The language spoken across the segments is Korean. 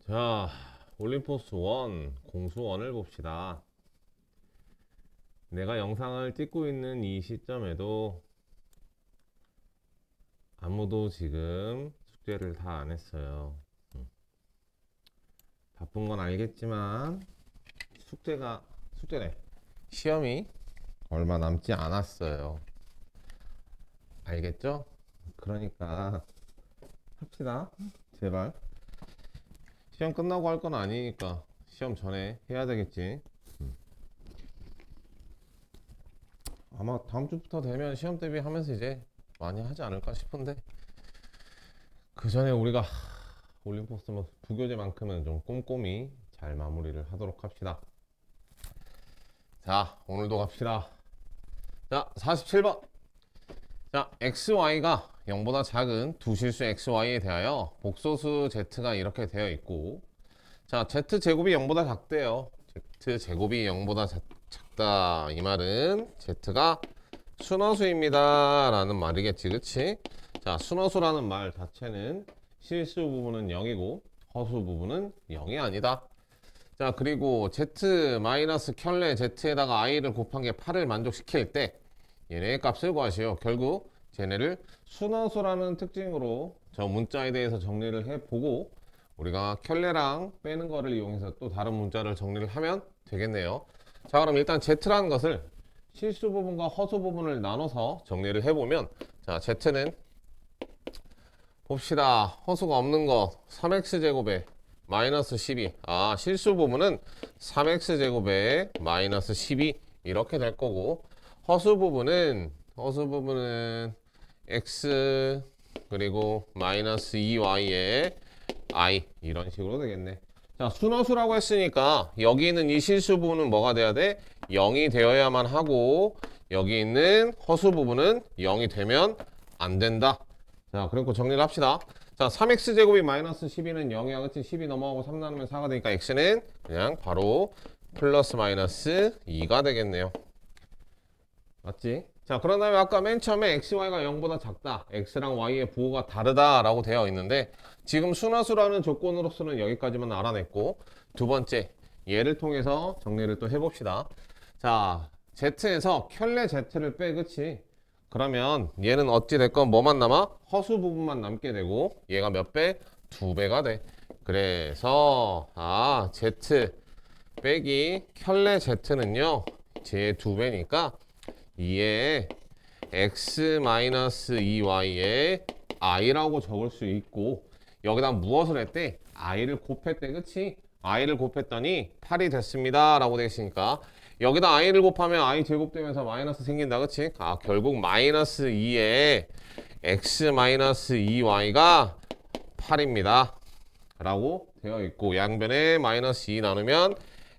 자, 올림포스 1 공수 1을 봅시다. 내가 영상을 찍고 있는 이 시점에도 아무도 지금 숙제를 다 안 했어요. 바쁜 건 알겠지만 숙제래. 시험이 얼마 남지 않았어요. 알겠죠? 그러니까 합시다. 제발. 시험 끝나고 할 건 아니니까 시험 전에 해야 되겠지. 아마 다음 주부터 되면 시험 대비하면서 이제 많이 하지 않을까 싶은데, 그 전에 우리가 올림포스 뭐 부교재만큼은 좀 꼼꼼히 잘 마무리를 하도록 합시다. 자, 오늘도 갑시다. 자, 47번. 자, xy가 0보다 작은 두 실수 xy에 대하여 복소수 z가 이렇게 되어 있고, 자, z제곱이 0보다 작대요. z제곱이 0보다 작다. 이 말은 z가 순허수입니다 라는 말이겠지, 그치? 자, 순허수라는 말 자체는 실수 부분은 0이고 허수 부분은 0이 아니다. 자, 그리고 z 마이너스 켤레 z에다가 i를 곱한 게 8을 만족시킬 때 얘네의 값을 구하시오. 결국 쟤네를 순허수라는 특징으로 저 문자에 대해서 정리를 해보고, 우리가 켤레랑 빼는 거를 이용해서 또 다른 문자를 정리를 하면 되겠네요. 자, 그럼 일단 z라는 것을 실수 부분과 허수 부분을 나눠서 정리를 해보면, 자, z는 봅시다. 허수가 없는 거 3x제곱에 마이너스 12. 아, 실수 부분은 3x제곱에 마이너스 12 이렇게 될 거고, 허수 부분은 x 그리고 마이너스 2y에 i 이런 식으로 되겠네. 자, 순허수라고 했으니까 여기 있는 이 실수 부분은 뭐가 돼야 돼? 0이 되어야만 하고, 여기 있는 허수 부분은 0이 되면 안 된다. 자, 그리고 정리를 합시다. 자, 3x제곱이 마이너스 12는 0이야, 그치? 12 넘어가고 3 나누면 4가 되니까 x는 그냥 바로 플러스 마이너스 2가 되겠네요. 맞지? 자, 그런 다음에 아까 맨 처음에 xy가 0보다 작다, x랑 y의 부호가 다르다 라고 되어 있는데, 지금 순화수라는 조건으로서는 여기까지만 알아냈고, 두 번째 얘를 통해서 정리를 또 해봅시다. 자, z에서 켤레 z를 빼, 그치? 그러면 얘는 어찌됐건 뭐만 남아? 허수 부분만 남게 되고, 얘가 몇 배? 2배가 돼. 그래서 z 빼기 켤레 z는요 제 2배니까 2에 x-2y에 i라고 적을 수 있고, 여기다 무엇을 했대? i를 곱했대, 그치? i를 곱했더니 8이 됐습니다 라고 되어 있으니까, 여기다 i를 곱하면 i 제곱되면서 마이너스 생긴다, 그치? 아, 결국 마이너스 2에 x-2y가 8입니다 라고 되어 있고, 양변에 마이너스 2 나누면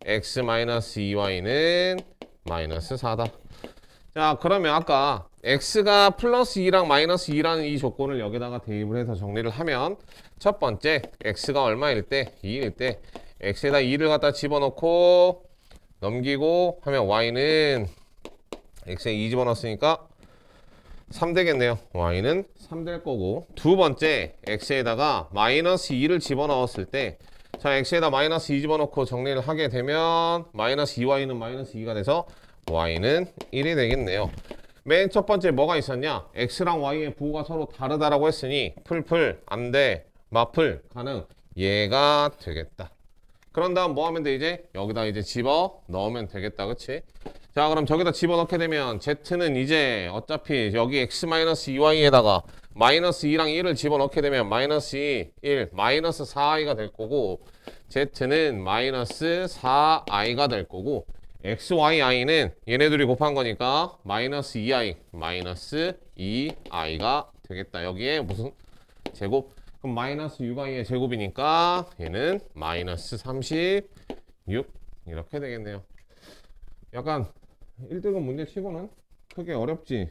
x-2y는 마이너스 4다. 자, 그러면 아까 x가 플러스 2랑 마이너스 2라는 이 조건을 여기다가 대입을 해서 정리를 하면, 첫 번째 x가 얼마일 때? 2일 때 x에다 2를 갖다 집어넣고 넘기고 하면 y는 x에 2 집어넣었으니까 3 되겠네요. y는 3 될 거고, 두 번째 x에다가 마이너스 2를 집어넣었을 때, 자, x에다 마이너스 2 집어넣고 정리를 하게 되면 마이너스 2y는 마이너스 2가 돼서 y는 1이 되겠네요. 맨 첫 번째 뭐가 있었냐? x랑 y의 부호가 서로 다르다라고 했으니 풀풀 안돼, 마풀 가능, 얘가 되겠다. 그런 다음 뭐 하면 돼? 이제 여기다 이제 집어 넣으면 되겠다, 그치? 자, 그럼 저기다 집어 넣게 되면 z는 이제 어차피 여기 x-2y에다가 마이너스 2랑 1을 집어 넣게 되면 마이너스 2, 1, 마이너스 4i가 될 거고, z는 마이너스 4i가 될 거고, x, y, i는 얘네들이 곱한 거니까 마이너스 2i, 마이너스 2i가 되겠다. 여기에 무슨 제곱? 그럼 마이너스 6i의 제곱이니까 얘는 마이너스 36 이렇게 되겠네요. 약간 1등급 문제 치고는 크게 어렵지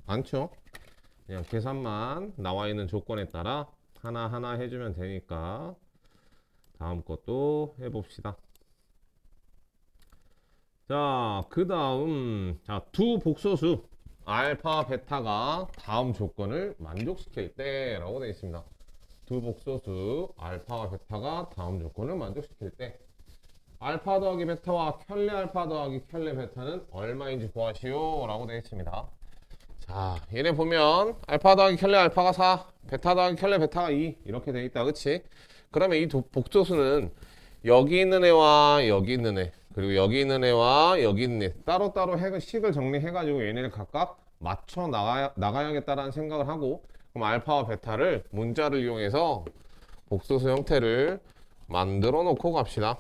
않죠? 그냥 계산만 나와 있는 조건에 따라 하나하나 해주면 되니까 다음 것도 해봅시다. 자, 그 다음, 자, 두 복소수 알파, 베타가 다음 조건을 만족시킬 때 라고 되어 있습니다. 두 복소수 알파와 베타가 다음 조건을 만족시킬 때 알파 더하기 베타와 켤레 알파 더하기 켤레 베타는 얼마인지 구하시오 라고 되어 있습니다. 자, 얘네 보면 알파 더하기 켤레 알파가 4, 베타 더하기 켤레 베타가 2 이렇게 되어 있다. 그치? 그러면 이 복소수는 여기 있는 애와 여기 있는 애 그리고 여기 있는 애와 여기 있는 애 따로따로 식을 정리해가지고 얘네를 각각 맞춰 나가야겠다라는 생각을 하고, 그럼 알파와 베타를 문자를 이용해서 복소수 형태를 만들어 놓고 갑시다.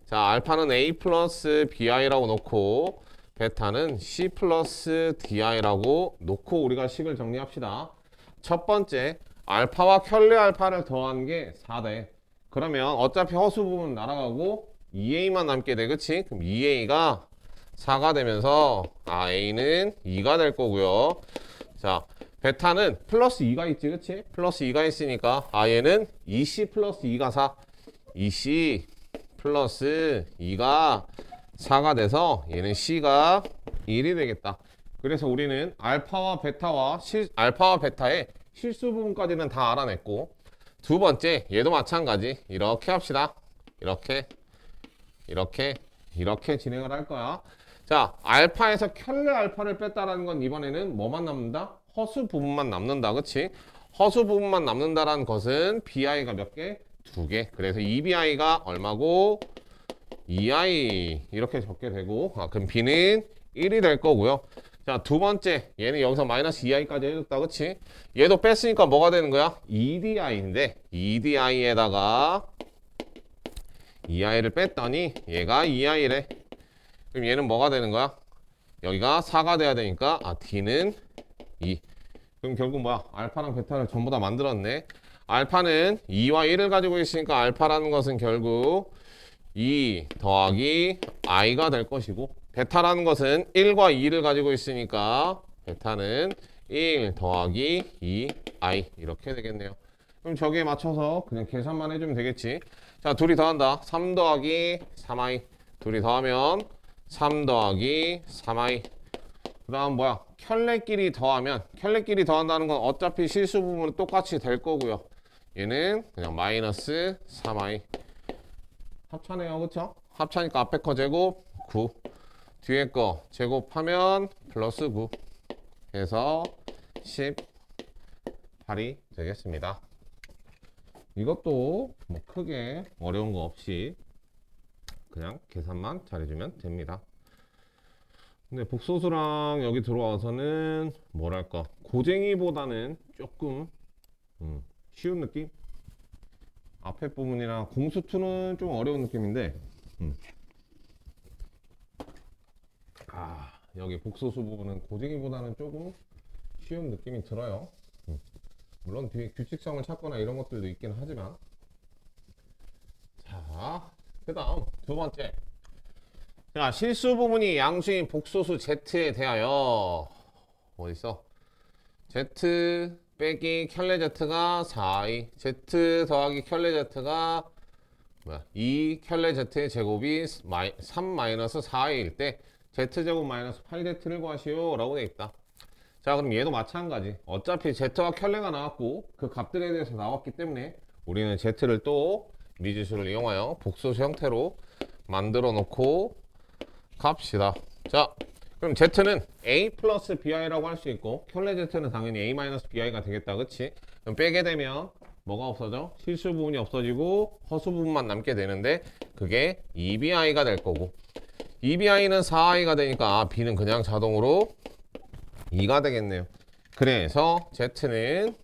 자, 알파는 A 플러스 BI라고 놓고 베타는 C 플러스 DI라고 놓고 우리가 식을 정리합시다. 첫 번째, 알파와 켤레 알파를 더한 게 4대. 그러면 어차피 허수 부분 날아가고 2A만 남게 돼. 그치? 그럼 2A가 4가 되면서 A는 2가 될 거고요. 자, 베타는 플러스 2가 있지. 그치? 플러스 2가 있으니까 얘는 2C 플러스 2가 4. 2C 플러스 2가 4가 돼서 얘는 C가 1이 되겠다. 그래서 우리는 알파와 베타의 실수 부분까지는 다 알아냈고, 두 번째 얘도 마찬가지 이렇게 합시다. 이렇게 진행을 할 거야. 자, 알파에서 켤레 알파를 뺐다라는 건 이번에는 뭐만 남는다? 허수 부분만 남는다. 그치? 허수 부분만 남는다라는 것은 BI가 몇 개? 2개. 그래서 2BI가 얼마고? 2I 이렇게 적게 되고, 그럼 B는 1이 될 거고요. 자, 두 번째 얘는 여기서 마이너스 2i까지 해줬다. 그치? 얘도 뺐으니까 뭐가 되는 거야? 2di인데 2di에다가 2i를 뺐더니 얘가 2i래. 그럼 얘는 뭐가 되는 거야? 여기가 4가 돼야 되니까 D는 2. 그럼 결국 뭐야? 알파랑 베타를 전부 다 만들었네. 알파는 2와 1을 가지고 있으니까 알파라는 것은 결국 2 더하기 i가 될 것이고, 베타라는 것은 1과 2를 가지고 있으니까 베타는 1 더하기 2i 이렇게 되겠네요. 그럼 저기에 맞춰서 그냥 계산만 해주면 되겠지. 자, 둘이 더한다. 3 더하기 3i. 둘이 더하면 3 더하기 3i. 그 다음 뭐야? 켤레끼리 더한다는 건 어차피 실수 부분은 똑같이 될 거고요. 얘는 그냥 마이너스 3i. 합차네요. 그쵸? 합차니까 앞에 거 제곱 9, 뒤에 거 제곱하면 플러스 9 해서 18이 되겠습니다. 이것도 뭐 크게 어려운 거 없이 그냥 계산만 잘해주면 됩니다. 근데 복소수랑 여기 들어와서는 뭐랄까 고쟁이보다는 조금 쉬운 느낌? 앞에 부분이랑 공수2는 좀 어려운 느낌인데 여기 복소수 부분은 고쟁이보다는 조금 쉬운 느낌이 들어요. 물론 뒤에 규칙성을 찾거나 이런 것들도 있긴 하지만. 자, 그 다음 두 번째. 자, 실수 부분이 양수인 복소수 Z에 대하여 어딨어? Z 빼기 켤레 Z가 4i, Z 더하기 켤레 Z가 2 켤레 Z의 제곱이 3 마이너스 4i일 때 Z제곱 마이너스 8Z를 구하시오 라고 되어 있다. 자, 그럼 얘도 마찬가지. 어차피 Z와 켤레가 나왔고 그 값들에 대해서 나왔기 때문에 우리는 Z를 또 미지수를 이용하여 복소수 형태로 만들어 놓고 갑시다. 자, 그럼 Z는 A 플러스 BI라고 할 수 있고 켤레 Z는 당연히 A 마이너스 BI가 되겠다. 그치? 그럼 빼게 되면 뭐가 없어져? 실수 부분이 없어지고 허수 부분만 남게 되는데 그게 2BI가 될 거고, 2BI는 4i가 되니까 B는 그냥 자동으로 2가 되겠네요. 그래서 Z는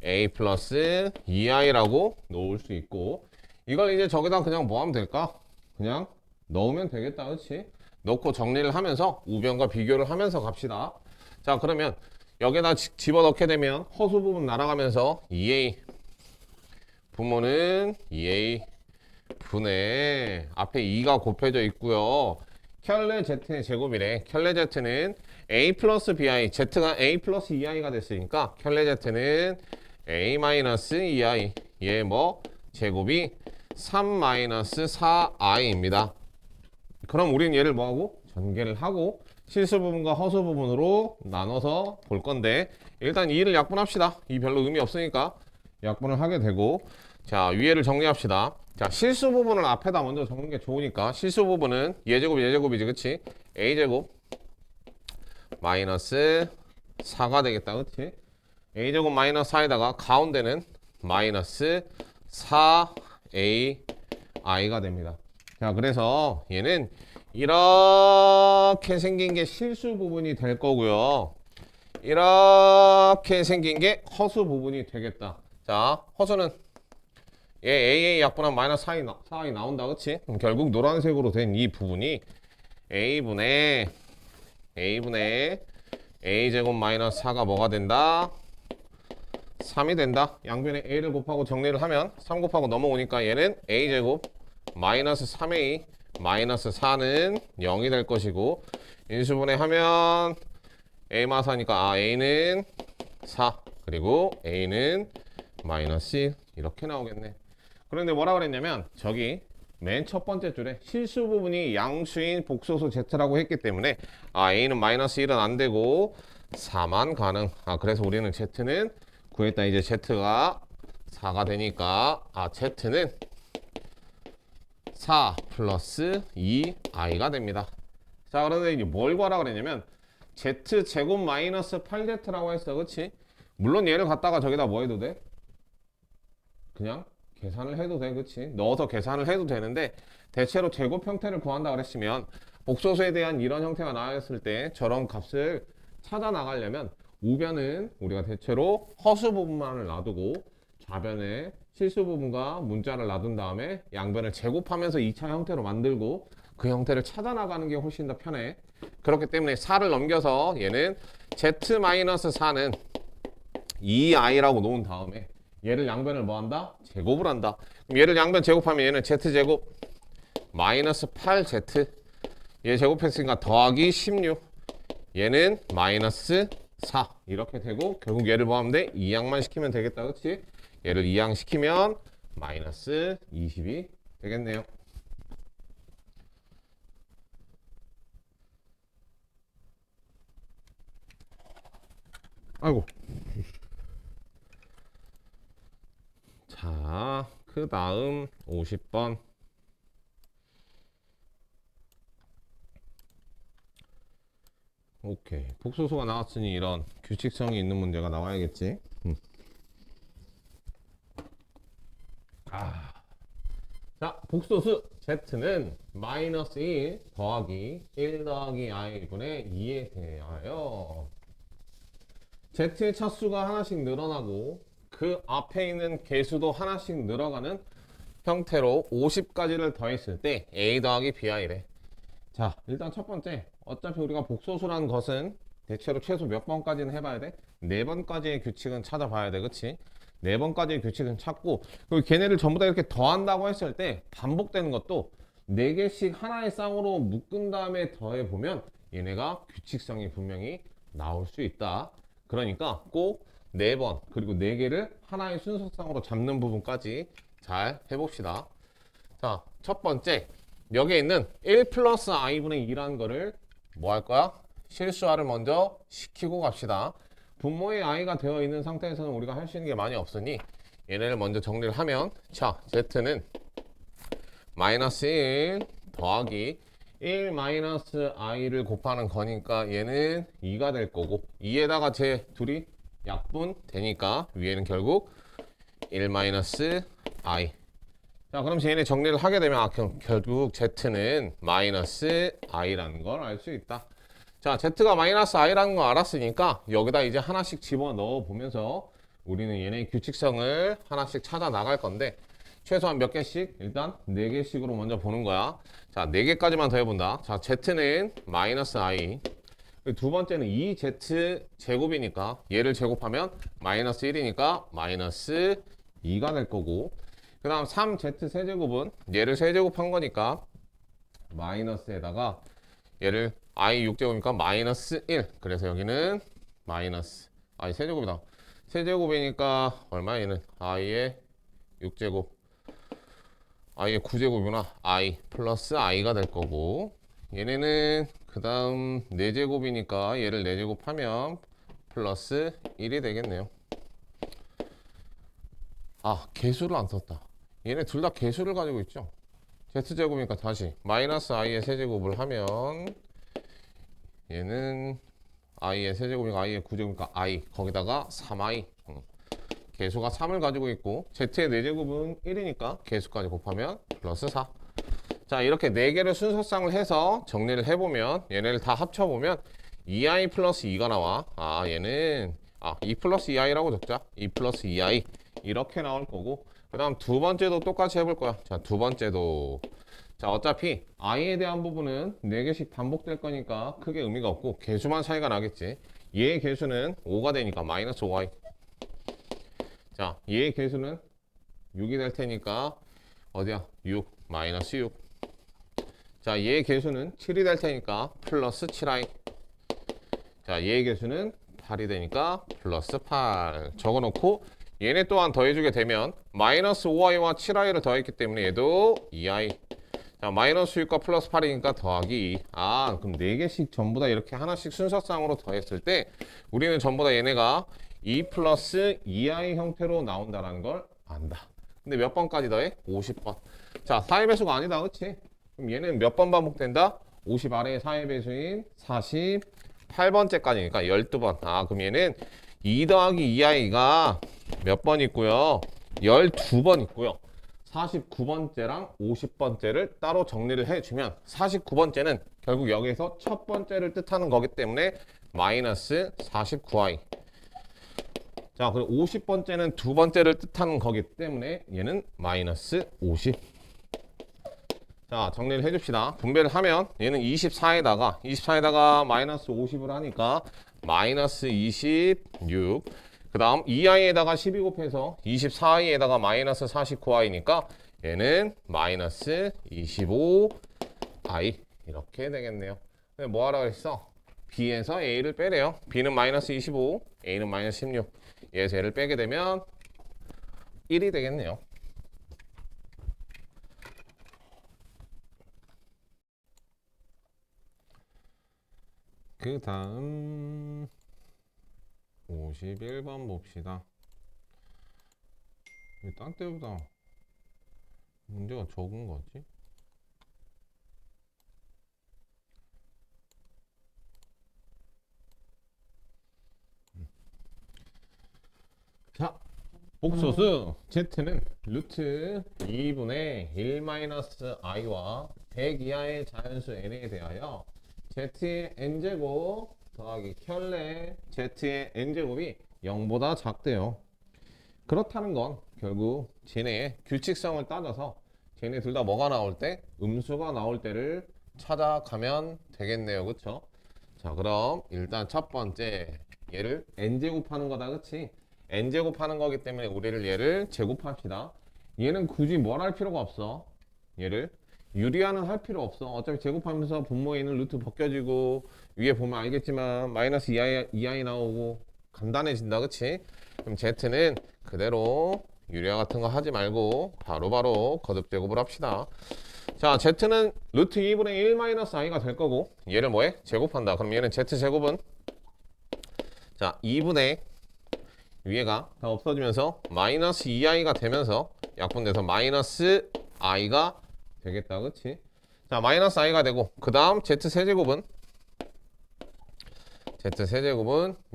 A 플러스 2i라고 놓을 수 있고, 이걸 이제 저기다 그냥 뭐 하면 될까? 그냥 넣으면 되겠다. 그치? 넣고 정리를 하면서 우변과 비교를 하면서 갑시다. 자, 그러면 여기다 집어넣게 되면 허수 부분 날아가면서 2a 부모는 2a 분의 앞에 2가 곱해져 있고요. 켤레 Z의 제곱이래. 켤레 Z는 A 플러스 BI, Z가 A 플러스 2i가 됐으니까 켤레 Z는 A 마이너스 2i, 얘 뭐 제곱이 3 마이너스 4i입니다. 그럼 우리는 얘를 뭐하고? 전개를 하고 실수 부분과 허수 부분으로 나눠서 볼 건데 일단 2를 약분합시다. 이 별로 의미 없으니까 약분을 하게 되고 자 위에를 정리합시다. 자 실수 부분을 앞에다 먼저 적는 게 좋으니까 실수 부분은 예제곱 예제곱이지 그치? a제곱 마이너스 4가 되겠다 그치? a제곱 마이너스 4에다가 가운데는 마이너스 4ai가 됩니다. 자 그래서 얘는 이렇게 생긴 게 실수 부분이 될 거고요. 이렇게 생긴 게 허수 부분이 되겠다. 자 허수는 얘 AA 약분한 마이너스 4i 나온다 그치? 그럼 결국 노란색으로 된 이 부분이 A분의 A제곱 마이너스 4가 뭐가 된다? 3이 된다. 양변에 A를 곱하고 정리를 하면 3 곱하고 넘어오니까 얘는 A제곱 마이너스 3A 마이너스 4는 0이 될 것이고 인수분해 하면 A 마이너스 4니까 A는 4 그리고 A는 마이너스 1 이렇게 나오겠네. 그런데 뭐라 그랬냐면 저기 맨 첫 번째 줄에 실수 부분이 양수인 복소수 Z라고 했기 때문에 A는 마이너스 1은 안 되고 4만 가능. 그래서 우리는 Z는 구했다. 이제 Z가 4가 되니까 Z는 4 플러스 2i가 됩니다. 자 그런데 이제 뭘 구하라 그랬냐면 Z제곱 마이너스 8Z라고 했어 그치? 물론 얘를 갖다가 저기다 뭐 해도 돼? 그냥 계산을 해도 돼 그치? 넣어서 계산을 해도 되는데 대체로 제곱 형태를 구한다 그랬으면 복소수에 대한 이런 형태가 나왔을 때 저런 값을 찾아 나가려면 우변은 우리가 대체로 허수 부분만을 놔두고 좌변에 실수 부분과 문자를 놔둔 다음에 양변을 제곱하면서 2차 형태로 만들고 그 형태를 찾아 나가는 게 훨씬 더 편해. 그렇기 때문에 4를 넘겨서 얘는 Z-4는 2i라고 놓은 다음에 얘를 양변을 뭐 한다? 제곱을 한다. 그럼 얘를 양변 제곱하면 얘는 z제곱 마이너스 8z 얘 제곱했으니까 더하기 16 얘는 마이너스 4 이렇게 되고 결국 얘를 뭐 하면 돼? 2양만 시키면 되겠다 그치? 얘를 2양 시키면 마이너스 20이 되겠네요. 아이고 자, 그 다음 50번. 오케이. 복소수가 나왔으니 이런 규칙성이 있는 문제가 나와야겠지. 자, 복소수 Z는 마이너스 1 더하기 1 더하기 i분의 2에 대하여 Z의 차수가 하나씩 늘어나고 그 앞에 있는 개수도 하나씩 늘어가는 형태로 50가지를 더했을 때 A 더하기 BI래. 자, 일단 첫 번째. 어차피 우리가 복소수라는 것은 대체로 최소 몇 번까지는 해봐야 돼? 4번까지의 규칙은 찾아봐야 돼. 그치? 4번까지의 규칙은 찾고 그리고 걔네를 전부 다 이렇게 더한다고 했을 때 반복되는 것도 4개씩 하나의 쌍으로 묶은 다음에 더해보면 얘네가 규칙성이 분명히 나올 수 있다. 그러니까 꼭 4번 그리고 4개를 하나의 순서상으로 잡는 부분까지 잘 해봅시다. 자, 첫 번째 여기에 있는 1 플러스 i분의 2라는 거를 뭐 할 거야? 실수화를 먼저 시키고 갑시다. 분모의 i가 되어 있는 상태에서는 우리가 할 수 있는 게 많이 없으니 얘네를 먼저 정리를 하면 자, z는 마이너스 1 더하기 1 마이너스 i를 곱하는 거니까 얘는 2가 될 거고 2에다가 제 둘이 약분 되니까 위에는 결국 1 마이너스 i. 자 그럼 얘네 정리를 하게 되면 그럼 결국 z는 마이너스 i라는 걸 알 수 있다. 자 z가 마이너스 i라는 걸 알았으니까 여기다 이제 하나씩 집어넣어 보면서 우리는 얘네 규칙성을 하나씩 찾아 나갈 건데 최소한 몇 개씩? 일단 4개씩으로 먼저 보는 거야. 자 4개까지만 더 해본다. 자 z는 마이너스 i 두 번째는 2z 제곱이니까 얘를 제곱하면 마이너스 1이니까 마이너스 2가 될 거고 그 다음 3z 세제곱은 얘를 세제곱한 거니까 마이너스에다가 얘를 i 6제곱이니까 마이너스 1 그래서 여기는 마이너스 i 세제곱이다. 세제곱이니까 얼마야 얘는 i의 6제곱 i의 9제곱이구나 i 플러스 i가 될 거고 얘네는 그 그 다음 4제곱이니까 얘를 4제곱하면 플러스 1이 되겠네요. 아, 개수를 안 썼다. 얘네 둘 다 개수를 가지고 있죠. z제곱이니까 다시 마이너스 i의 세제곱을 하면 얘는 i의 세제곱이니까 i의 9제곱이니까 i 거기다가 3i 개수가 3을 가지고 있고 z의 4제곱은 1이니까 개수까지 곱하면 플러스 4. 자, 이렇게 4개를 순서상을 해서 정리를 해보면 얘네를 다 합쳐보면 2i 플러스 2가 나와. 아, 얘는 2 플러스 2i라고 적자. 2 플러스 2i 이렇게 나올 거고, 그 다음 두 번째도 똑같이 해볼 거야. 자, 두 번째도 자, 어차피 i에 대한 부분은 4개씩 반복될 거니까 크게 의미가 없고 개수만 차이가 나겠지. 얘의 개수는 5가 되니까 마이너스 5i. 자, 얘의 개수는 6이 될 테니까 어디야? 6 마이너스 6. 자, 얘의 개수는 7이 될 테니까 플러스 7i. 자, 얘의 개수는 8이 되니까 플러스 8 적어놓고 얘네 또한 더해주게 되면 마이너스 5i와 7i를 더했기 때문에 얘도 2i. 자, 마이너스 6과 플러스 8이니까 더하기 2. 아, 그럼 4개씩 전부 다 이렇게 하나씩 순서상으로 더했을 때 우리는 전부 다 얘네가 2 플러스 2i 형태로 나온다는 걸 안다. 근데 몇 번까지 더해? 50번. 자, 4의 배수가 아니다, 그치? 그럼 얘는 몇 번 반복된다? 50 아래의 4의 배수인 48번째까지니까 12번. 아, 그럼 얘는 2 더하기 2i가 몇 번 있고요? 12번 있고요. 49번째랑 50번째를 따로 정리를 해주면 49번째는 결국 여기에서 첫 번째를 뜻하는 거기 때문에 마이너스 49i. 자, 그리고 50번째는 두 번째를 뜻하는 거기 때문에 얘는 마이너스 50. 자, 정리를 해줍시다. 분배를 하면 얘는 24에다가 마이너스 50을 하니까 마이너스 26. 그 다음 2i에다가 12 곱해서 24i에다가 마이너스 49i니까 얘는 마이너스 25i 이렇게 되겠네요. 근데 뭐 하라고 했어? b에서 a를 빼래요. b는 마이너스 25, a는 마이너스 16. 얘에서 얘를 빼게 되면 1이 되겠네요. 그 다음 51번 봅시다. 딴 때보다 문제가 적은 거지? 자, 복소수 z는 루트 2분의 1-i와 100 이하의 자연수 n에 대하여 z의 n제곱 더하기 켤레 z의 n제곱이 0보다 작대요. 그렇다는 건 결국 쟤네의 규칙성을 따져서 쟤네 둘 다 뭐가 나올 때? 음수가 나올 때를 찾아가면 되겠네요. 그쵸? 자, 그럼 일단 첫 번째 얘를 n제곱하는 거다. 그치? n제곱하는 거기 때문에 우리를 얘를 제곱합시다. 얘는 굳이 뭘 할 필요가 없어. 얘를 유리화는 할 필요 없어. 어차피 제곱하면서 분모에 있는 루트 벗겨지고 위에 보면 알겠지만 마이너스 2i 나오고 간단해진다. 그치? 그럼 z는 그대로 유리화 같은 거 하지 말고 바로바로 거듭 제곱을 합시다. 자, z는 루트 2분의 1-i가 될 거고 얘를 뭐해? 제곱한다. 그럼 얘는 z제곱은 자 2분의 위에가 다 없어지면서 마이너스 2i가 되면서 약분돼서 마이너스 i가 되겠다. 그치? 자, 마이너스 i가 되고 그 다음 z세제곱은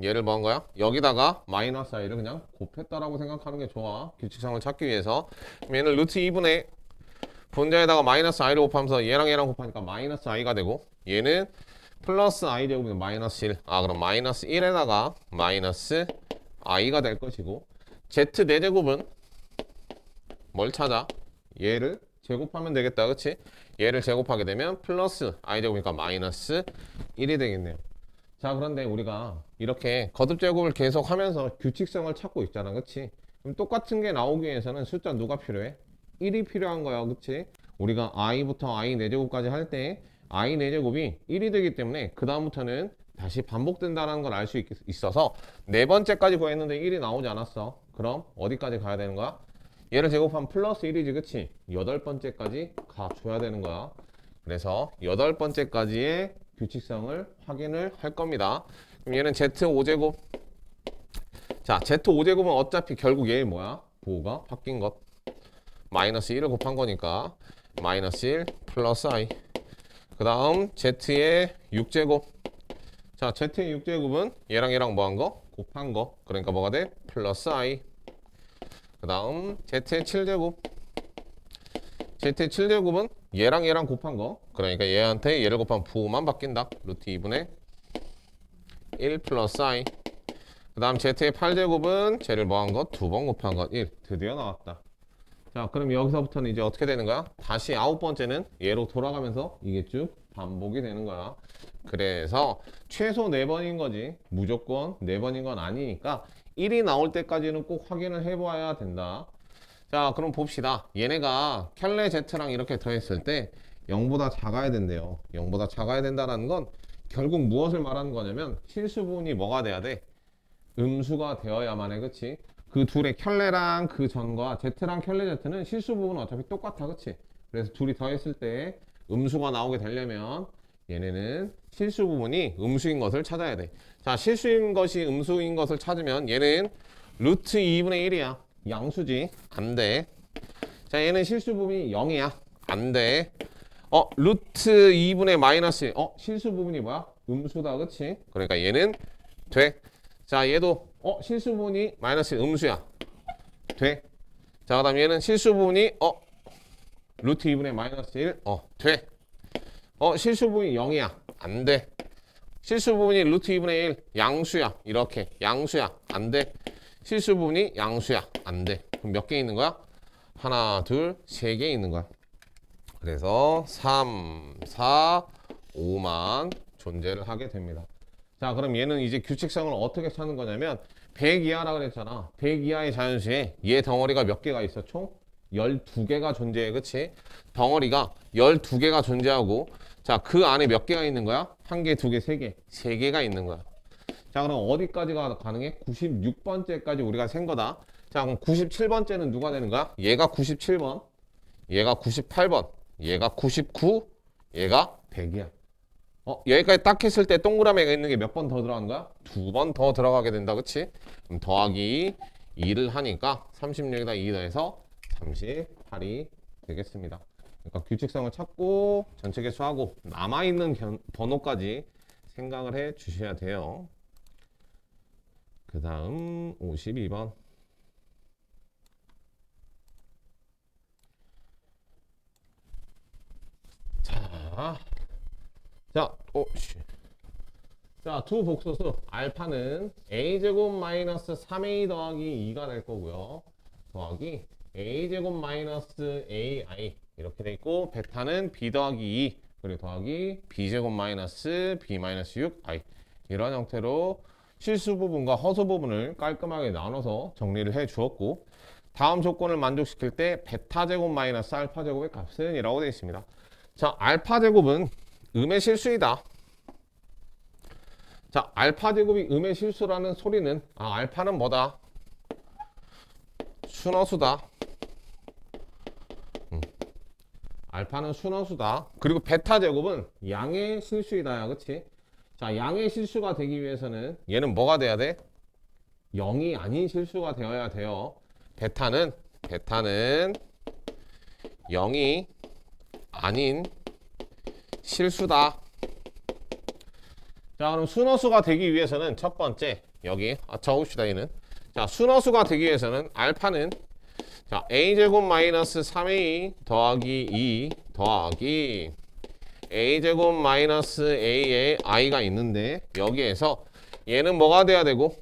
얘를 뭐 한 거야? 여기다가 마이너스 i를 그냥 곱했다라고 생각하는 게 좋아. 규칙성을 찾기 위해서. 그럼 얘는 루트 2분의 분자에다가 마이너스 i를 곱하면서 얘랑 곱하니까 마이너스 i가 되고 얘는 플러스 i 제곱이면 마이너스 1. 아, 그럼 마이너스 1에다가 마이너스 i가 될 것이고 z 4제곱은 뭘 찾아? 얘를 제곱하면 되겠다. 그치? 얘를 제곱하게 되면 플러스 i 제곱이니까 마이너스 1이 되겠네요. 자, 그런데 우리가 이렇게 거듭 제곱을 계속 하면서 규칙성을 찾고 있잖아. 그치? 그럼 똑같은 게 나오기 위해서는 숫자 누가 필요해? 1이 필요한 거야. 그치? 우리가 i부터 i 4제곱까지 할 때 i 4제곱이 1이 되기 때문에 그 다음부터는 다시 반복된다는 걸 알 수 있어서 네 번째까지 구했는데 1이 나오지 않았어. 그럼 어디까지 가야 되는 거야? 얘를 제곱하면 플러스 1이지. 그치? 8번째까지 가줘야 되는 거야. 그래서 8번째까지의 규칙성을 확인을 할 겁니다. 그럼 얘는 Z5제곱. 자, Z5제곱은 어차피 결국 얘 뭐야? 부호가 바뀐 것. 마이너스 1을 곱한 거니까 마이너스 1 플러스 i. 그 다음 Z의 6제곱. 자, Z의 6제곱은 얘랑 얘랑 뭐 한 거? 곱한 거. 그러니까 뭐가 돼? 플러스 i. 그 다음 Z의 7제곱. Z의 7제곱은 얘랑 얘랑 곱한 거. 그러니까 얘한테 얘를 곱한 부호만 바뀐다. 루트 2분의 1 플러스 i. 그 다음 Z의 8제곱은 쟤를 뭐 한 거? 두 번 곱한 거 1. 드디어 나왔다. 자, 그럼 여기서부터는 이제 어떻게 되는 거야? 다시 9번째는 얘로 돌아가면서 이게 쭉 반복이 되는 거야. 그래서 최소 4번인 거지. 무조건 4번인 건 아니니까 1이 나올 때까지는 꼭 확인을 해봐야 된다. 자, 그럼 봅시다. 얘네가 켤레 Z랑 이렇게 더했을 때 0보다 작아야 된대요. 0보다 작아야 된다는 건 결국 무엇을 말하는 거냐면 실수 부분이 뭐가 돼야 돼? 음수가 되어야만 해. 그치? 그 둘의 켤레랑 그 전과 Z랑 켤레 Z는 실수 부분은 어차피 똑같아. 그치? 그래서 둘이 더했을 때 음수가 나오게 되려면 얘네는 실수 부분이 음수인 것을 찾아야 돼. 자, 실수인 것이 음수인 것을 찾으면 얘는 루트 2분의 1이야. 양수지. 안 돼. 자, 얘는 실수 부분이 0이야. 안 돼. 루트 2분의 마이너스 1. 실수 부분이 뭐야? 음수다. 그치? 그러니까 얘는 돼. 자, 얘도 실수 부분이 마이너스 1 음수야. 돼. 자, 그 다음 얘는 실수 부분이 루트 2분의 마이너스 1. 돼. 실수 부분이 0이야. 안 돼. 실수 부분이 루트 2분의 1. 양수야. 이렇게. 양수야. 안 돼. 실수 부분이 양수야. 안 돼. 그럼 몇 개 있는 거야? 하나, 둘, 세 개 있는 거야. 그래서 3, 4, 5만 존재를 하게 됩니다. 자, 그럼 얘는 이제 규칙성을 어떻게 찾는 거냐면 100 이하라 그랬잖아. 100 이하의 자연수에 얘 덩어리가 몇 개가 있어? 총 12개가 존재해. 그치? 덩어리가 12개가 존재하고 자, 그 안에 몇 개가 있는 거야? 1개, 2개, 3개. 3개가 있는 거야. 자, 그럼 어디까지가 가능해? 96번째까지 우리가 센 거다. 자, 그럼 97번째는 누가 되는 거야? 얘가 97번, 얘가 98번, 얘가 99, 얘가 100이야. 여기까지 딱 했을 때 동그라미가 있는 게 몇 번 더 들어가는 거야? 2번 더 들어가게 된다. 그치? 그럼 더하기 2를 하니까 36에다 2 더해서 38이 되겠습니다. 그러니까 규칙성을 찾고 전체 개수하고 남아있는 번호까지 생각을 해 주셔야 돼요. 그 다음 52번. 자, 두 복소수 알파는 a제곱 마이너스 3a 더하기 2가 될 거고요. 더하기 a제곱 마이너스 ai 이렇게 돼 있고 베타는 b 더하기 2 그리고 더하기 b제곱 마이너스 b 마이너스 6i 이런 형태로 실수 부분과 허수 부분을 깔끔하게 나눠서 정리를 해 주었고 다음 조건을 만족시킬 때 베타 제곱 마이너스 알파 제곱의 값은 이라고 되어 있습니다. 자, 알파 제곱은 음의 실수이다. 자, 알파 제곱이 음의 실수라는 소리는 알파는 뭐다? 순허수다. 알파는 순허수다. 그리고 베타 제곱은 양의 실수이다야. 그치? 자, 양의 실수가 되기 위해서는 얘는 뭐가 돼야 돼? 0이 아닌 실수가 되어야 돼요. 베타는 0이 아닌 실수다. 자, 그럼 순허수가 되기 위해서는 첫 번째 여기 적읍시다. 얘는 자, 순허수가 되기 위해서는 알파는 자, a제곱 마이너스 3a 더하기 2 더하기 a제곱 마이너스 a의 i가 있는데 여기에서 얘는 뭐가 돼야 되고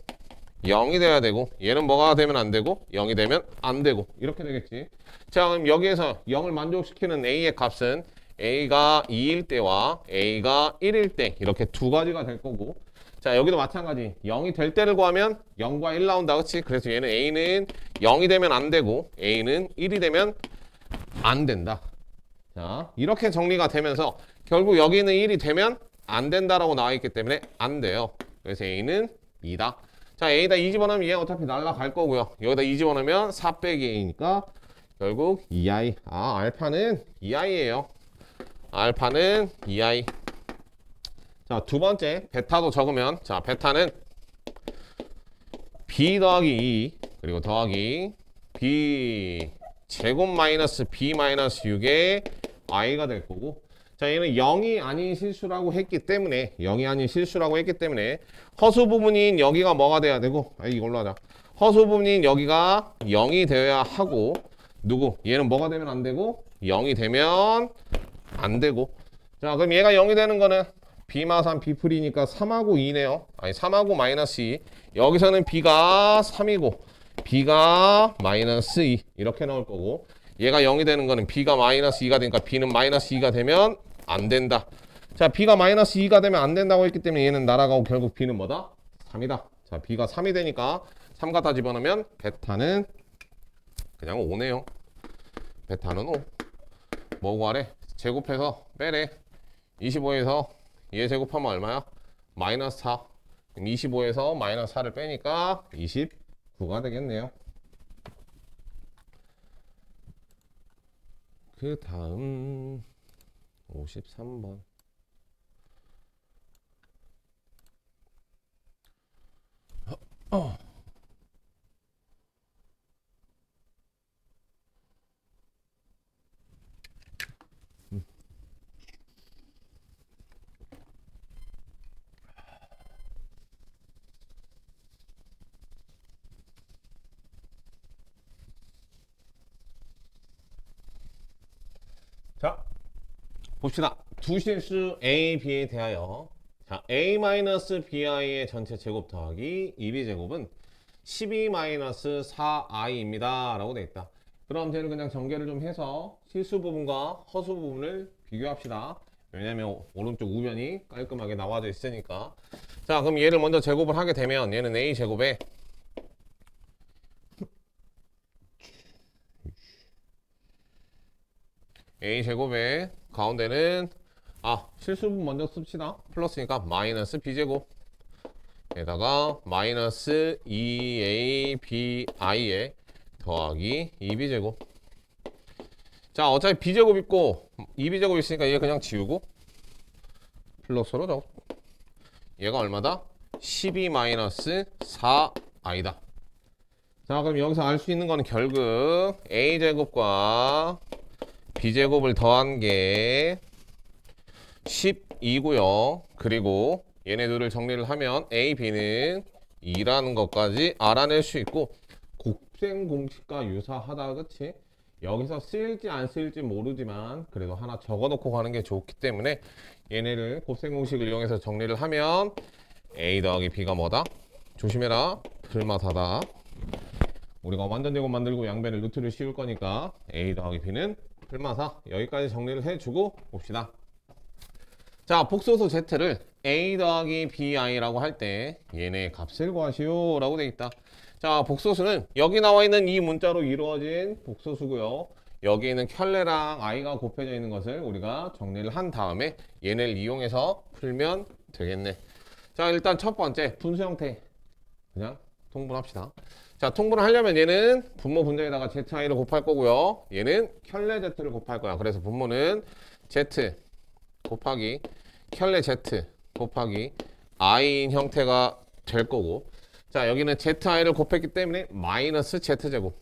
0이 돼야 되고 얘는 뭐가 되면 안 되고 0이 되면 안 되고 이렇게 되겠지. 자, 그럼 여기에서 0을 만족시키는 a의 값은 a가 2일 때와 a가 1일 때 이렇게 두 가지가 될 거고 자, 여기도 마찬가지 0이 될 때를 구하면 0과 1 나온다. 그치? 그래서 얘는 a는 0이 되면 안 되고 a는 1이 되면 안 된다. 자, 이렇게 정리가 되면서 결국 여기는 1이 되면 안 된다라고 나와 있기 때문에 안 돼요. 그래서 a는 2다. 자, a에다 2 집어넣으면 얘 어차피 날라갈 거고요. 여기다 2 집어넣으면 4 빼기 a니까 결국 2i. 알파는 2i예요. 알파는 2i. 자, 두 번째 베타도 적으면 자, 베타는 b 더하기 2 그리고 더하기 b 제곱 마이너스 b 마이너스 6의 i가 될 거고, 자, 얘는 0이 아닌 실수라고 했기 때문에 허수 부분인 여기가 뭐가 돼야 되고, 이걸로 하자. 허수 부분인 여기가 0이 되어야 하고, 누구? 얘는 뭐가 되면 안 되고 0이 되면 안 되고. 자, 그럼 얘가 0이 되는 거는 b마 3 b풀이니까 3하고 2네요. 아니 3하고 마이너스 2. 여기서는 b가 3이고 b가 마이너스 2 이렇게 나올 거고, 얘가 0이 되는 거는 b가 마이너스 2가 되니까 b는 마이너스 2가 되면 안 된다. 자, b가 마이너스 2가 되면 안 된다고 했기 때문에 얘는 날아가고 결국 b는 뭐다? 3이다. 자, b가 3이 되니까 3 갖다 집어넣으면 베타는 그냥 5네요. 베타는 5. 뭐 구하래? 제곱해서 빼래. 25에서 얘 제곱하면 얼마야? 마이너스 4. 25에서 마이너스 4를 빼니까 29가 되겠네요. 그 다음 53번. 자, 봅시다. 두 실수 A, B에 대하여 자, A-BI의 전체 제곱 더하기 2B제곱은 12-4i입니다 라고 되어 있다. 그럼 쟤는 그냥 전개를 좀 해서 실수 부분과 허수 부분을 비교합시다. 왜냐면 오른쪽 우변이 깔끔하게 나와져 있으니까. 자, 그럼 얘를 먼저 제곱을 하게 되면 얘는 A제곱에 A제곱에 가운데는 실수분 먼저 씁시다. 플러스니까 마이너스 B제곱 에다가 마이너스 2ABI에 더하기 2B제곱. 자, 어차피 B제곱 있고 2B제곱 있으니까 얘 그냥 지우고 플러스로 적어. 얘가 얼마다? 12-4i다. 자, 그럼 여기서 알 수 있는 거는 결국 A제곱과 B제곱을 더한 게 12고요. 그리고 얘네들을 정리를 하면 A, B는 2라는 것까지 알아낼 수 있고, 곱셈 공식과 유사하다, 그치? 여기서 쓰일지 안 쓰일지 모르지만 그래도 하나 적어놓고 가는 게 좋기 때문에 얘네를 곱셈 공식을 이용해서 정리를 하면 A 더하기 B가 뭐다? 조심해라, 풀마사다. 우리가 완전제곱 만들고 양변을 루트를 씌울 거니까 A 더하기 B는 풀마사. 여기까지 정리를 해주고 봅시다. 자, 복소수 Z를 A 더하기 BI라고 할 때 얘네 값을 구하시오 라고 되어 있다. 자, 복소수는 여기 나와 있는 이 문자로 이루어진 복소수고요. 여기 있는 켤레랑 i가 곱해져 있는 것을 우리가 정리를 한 다음에 얘네를 이용해서 풀면 되겠네. 자, 일단 첫 번째 분수 형태 그냥 통분합시다. 자, 통분을 하려면 얘는 분모 분자에다가 zi를 곱할 거고요. 얘는 켤레 z를 곱할 거야. 그래서 분모는 z 곱하기 켤레 z 곱하기 i인 형태가 될 거고, 자, 여기는 zi를 곱했기 때문에 마이너스 z제곱.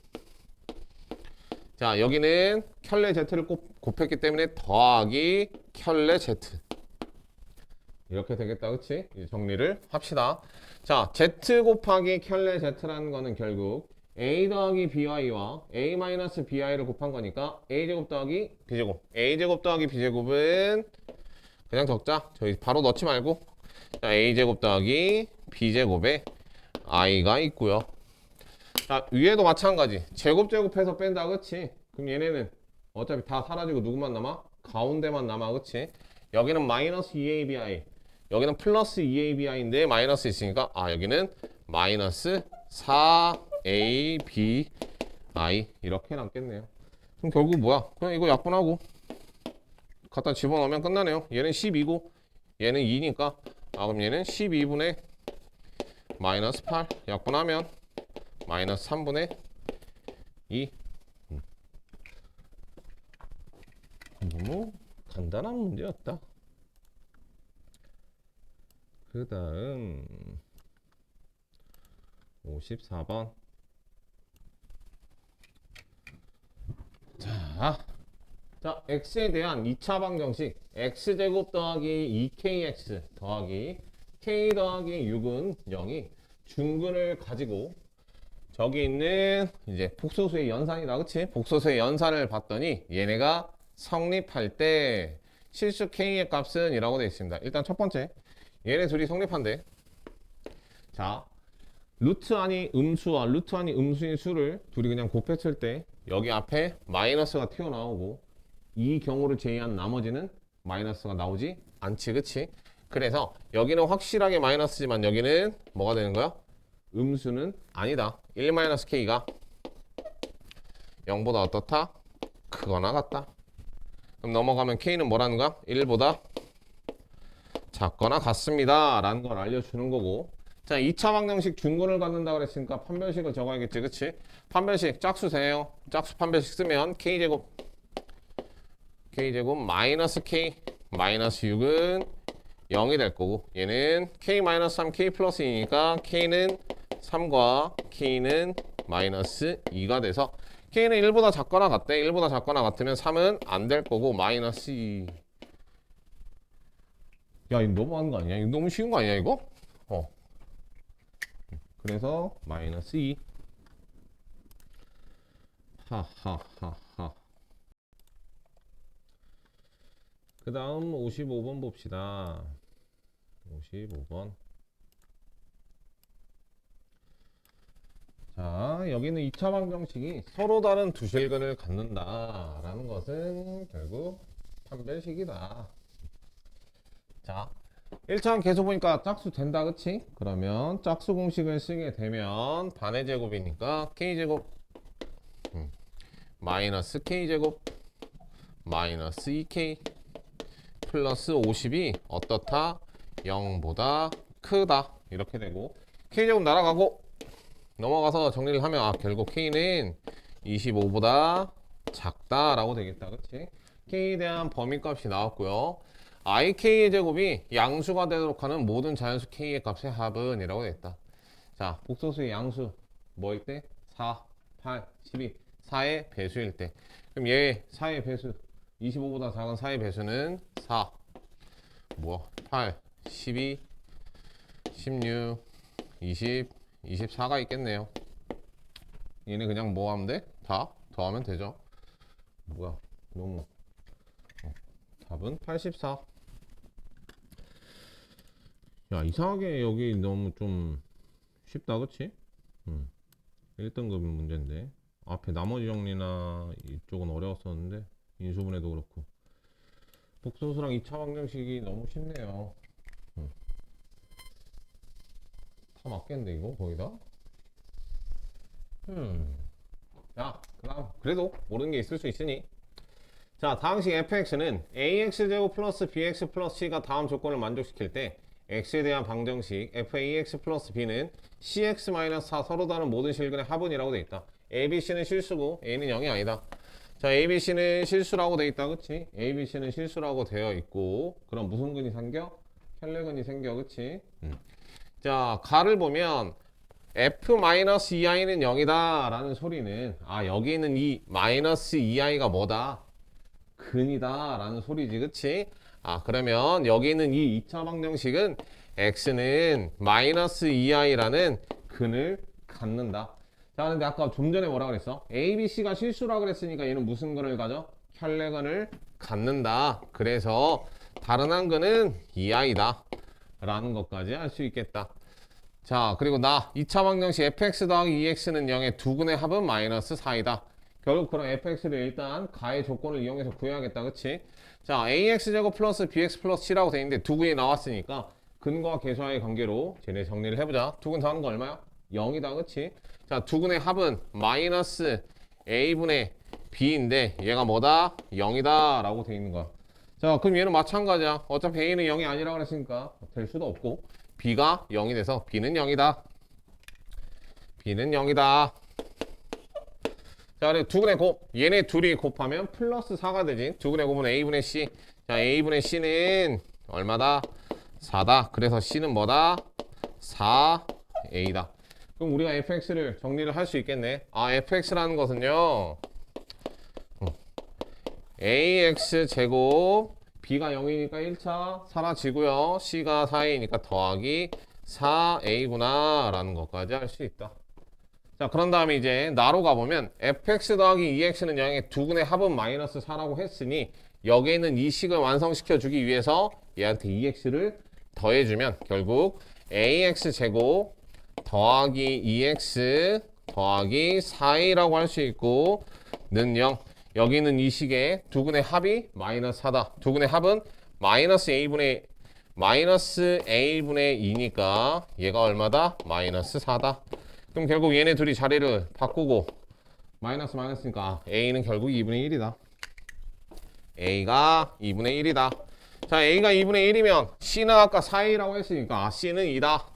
자, 여기는 켤레 z를 곱했기 때문에 더하기 켤레 z. 이렇게 되겠다, 그치? 이제 정리를 합시다. 자, z 곱하기 켤레 z라는 거는 결국 a 더하기 by와 a-bi를 곱한 거니까 a제곱 더하기 b제곱. a제곱 더하기 b제곱은 그냥 적자. 저희 바로 넣지 말고. 자, a제곱 더하기 b제곱에 i가 있고요. 자, 위에도 마찬가지. 제곱해서 뺀다, 그치? 그럼 얘네는 어차피 다 사라지고 누구만 남아? 가운데만 남아, 그치? 여기는 마이너스 2abi, 여기는 플러스 2abi인데 마이너스 있으니까 여기는 마이너스 4abi 이렇게 남겠네요. 그럼 결국 뭐야? 그냥 이거 약분하고 갖다 집어넣으면 끝나네요. 얘는 12고 얘는 2니까 그럼 얘는 12분의 마이너스 8 약분하면 마이너스 3분의 2. 너무 간단한 문제였다. 그 다음 54번. 자, x에 대한 2차 방정식 x제곱 더하기 2kx 더하기 k 더하기 6은 0이 중근을 가지고 저기 있는 이제 복소수의 연산이다, 그치? 복소수의 연산을 봤더니 얘네가 성립할 때 실수 k의 값은 이라고 되어 있습니다. 일단 첫 번째, 얘네 둘이 성립한대. 자, 루트 안이 음수와 루트 안이 음수인 수를 둘이 그냥 곱했을 때 여기 앞에 마이너스가 튀어나오고 이 경우를 제외한 나머지는 마이너스가 나오지 않지, 그치? 그래서 여기는 확실하게 마이너스지만 여기는 뭐가 되는 거야? 음수는 아니다. 1-k가 0보다 어떻다? 크거나 같다. 그럼 넘어가면 k는 뭐라는 거야? 1보다 작거나 같습니다 라는 걸 알려주는 거고, 자, 2차 방정식 중근을 갖는다 그랬으니까 판별식을 적어야겠지, 그치? 판별식 짝수 세요. 짝수 판별식 쓰면 k제곱 마이너스 k 마이너스 6은 0이 될 거고, 얘는 k 마이너스 3 k 플러스 2니까 k는 3과 k는 마이너스 2가 돼서 k는 1보다 작거나 같대. 1보다 작거나 같으면 3은 안 될 거고 마이너스 2. 야, 이거 너무한 거 아니야? 이거 너무 쉬운 거 아니야, 이거? 그래서 마이너스 2. 하하하하. 그 다음 55번 봅시다. 55번. 자, 여기는 2차 방정식이 서로 다른 두 실근을 갖는다 라는 것은 결국 판별식이다. 자, 1차는 계속 보니까 짝수 된다, 그치? 그러면 짝수 공식을 쓰게 되면 반의 제곱이니까 k제곱 마이너스 k제곱 마이너스 2k 플러스 50이 어떻다? 0보다 크다. 이렇게 되고 k제곱 날아가고 넘어가서 정리를 하면 결국 k는 25보다 작다라고 되겠다, 그치? k에 대한 범위값이 나왔고요. ik의 제곱이 양수가 되도록 하는 모든 자연수 k의 값의 합은 이라고 되겠다. 자, 복소수의 양수 뭐일 때? 4, 8, 12 4의 배수일 때. 그럼 얘 4의 배수 25보다 작은 4의 배수는 4 8, 12, 16, 20, 24가 있겠네요. 얘네 그냥 뭐 하면 돼? 다 더하면 되죠. 뭐야, 너무 답은 84. 야, 이상하게 여기 너무 좀 쉽다, 그치? 1등급 문제인데 앞에 나머지 정리나 이쪽은 어려웠었는데 인수분해도 그렇고 복소수랑 2차 방정식이 너무 쉽네요. 다 맞겠는데 이거 거의 다? 자, 그 다음 그래도 모르는 게 있을 수 있으니, 자, 다음식 fx는 ax제곱 플러스 bx 플러스 c가 다음 조건을 만족시킬 때 x에 대한 방정식 fax 플러스 b는 cx-4 서로 다른 모든 실근의 합은이라고 되어 있다. abc는 실수고 a는 0이 아니다. 자, abc는 실수라고 되어 있다, 그치? abc는 실수라고 되어 있고, 그럼 무슨 근이 생겨? 혈례근이 생겨, 그치? 자, 가를 보면 f-2i는 0이다 라는 소리는, 아, 여기 있는 이 마이너스 2i가 뭐다? 근이다 라는 소리지, 그치? 아, 그러면 여기 있는 이 2차 방정식은 x는 마이너스 2i라는 근을 갖는다. 자, 근데 아까 좀 전에 뭐라 그랬어? ABC가 실수라 그랬으니까 얘는 무슨 근을 가져? 혈례근을 갖는다. 그래서 다른 한 근은 2i다 라는 것까지 알 수 있겠다. 자, 그리고 2차 방정식 fx 더하기 2x는 0의 두 근의 합은 마이너스 4이다. 결국 그럼 fx를 일단 가의 조건을 이용해서 구해야겠다, 그치? 자, ax제곱 플러스 bx 플러스 c라고 돼 있는데 두 근이 나왔으니까 근과 계수와의 관계로 쟤네 정리를 해보자. 두 근 더하는 거 얼마야? 0이다, 그치? 자, 두 근의 합은 마이너스 a분의 b인데 얘가 뭐다? 0이다 라고 돼 있는 거야. 자, 그럼 얘는 마찬가지야. 어차피 a는 0이 아니라 그랬으니까 될 수도 없고 b가 0이 돼서 b는 0이다. b는 0이다. 자, 그리고 두 근의 곱, 얘네 둘이 곱하면 플러스 4가 되지. 두 근의 곱은 a분의 c. 자, a분의 c는 얼마다? 4다. 그래서 C는 뭐다? 4A다. 그럼 우리가 fx를 정리를 할 수 있겠네. 아, fx라는 것은요, ax 제곱 b가 0이니까 1차 사라지고요. c가 4a니까 더하기 4a구나 라는 것까지 할 수 있다. 자, 그런 다음에 이제 나로 가보면 fx 더하기 2x는 0의 두근의 합은 마이너스 4라고 했으니 여기에 있는 이 식을 완성시켜 주기 위해서 얘한테 2x를 더해주면 결국 ax 제곱 더하기 2x 더하기 4a라고 할 수 있고 는 0. 여기는 이 식의 두근의 합이 마이너스 4다. 두근의 합은 마이너스 a분의 2니까 얘가 얼마다? 마이너스 4다. 그럼 결국 얘네 둘이 자리를 바꾸고 마이너스니까 a는 결국 2분의 1이다. a가 2분의 1이다. 자, a가 2분의 1이면 c는 아까 4a라고 했으니까 c는 2다.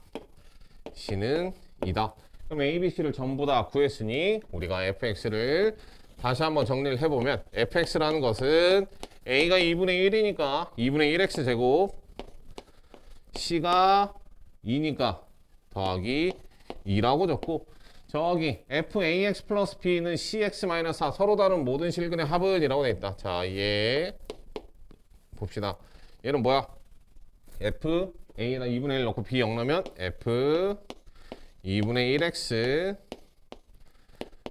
c는 2다. 그럼 a, b, c를 전부 다 구했으니 우리가 fx를 다시 한번 정리를 해보면 fx라는 것은 a가 2분의 1이니까 2분의 1x 제곱 c가 2니까 더하기 2라고 적고 저기 fax 플러스 b는 cx 마이너스 4 서로 다른 모든 실근의 합은 이라고 되어 있다. 자, 얘 봅시다. 얘는 뭐야? f a에다 2분의 1 넣고 b 0 넣으면 f 2분의 1x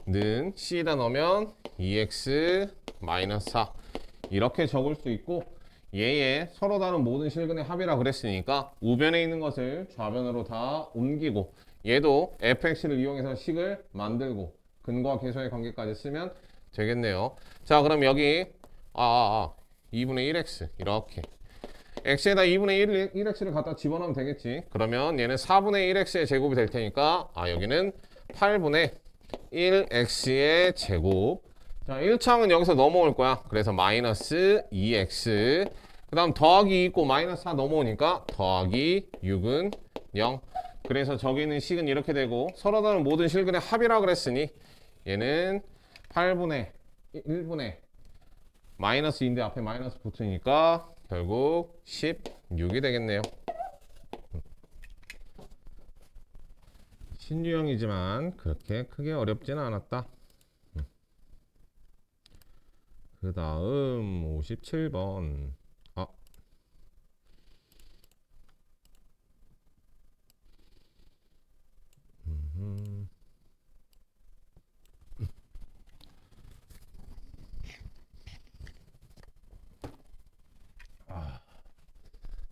는 c에다 넣으면 2x 마이너스 4 이렇게 적을 수 있고 얘의 서로 다른 모든 실근의 합이라 그랬으니까 우변에 있는 것을 좌변으로 다 옮기고 얘도 fx를 이용해서 식을 만들고 근거와 계수의 관계까지 쓰면 되겠네요. 자, 그럼 여기 2분의 1x 이렇게 x에다 2분의 1x를 갖다 집어넣으면 되겠지. 그러면 얘는 4분의 1x의 제곱이 될 테니까 여기는 8분의 1x의 제곱. 자, 1차항은 여기서 넘어올 거야. 그래서 마이너스 2x 그 다음 더하기 있고 마이너스 4 넘어오니까 더하기 6은 0. 그래서 저기 있는 식은 이렇게 되고 서로 다른 모든 실근의 합이라 그랬으니 얘는 8분의 1분의 마이너스 2인데 앞에 마이너스 붙으니까 결국 16이 되겠네요. 신유형이지만 그렇게 크게 어렵지는 않았다. 그 다음 57번.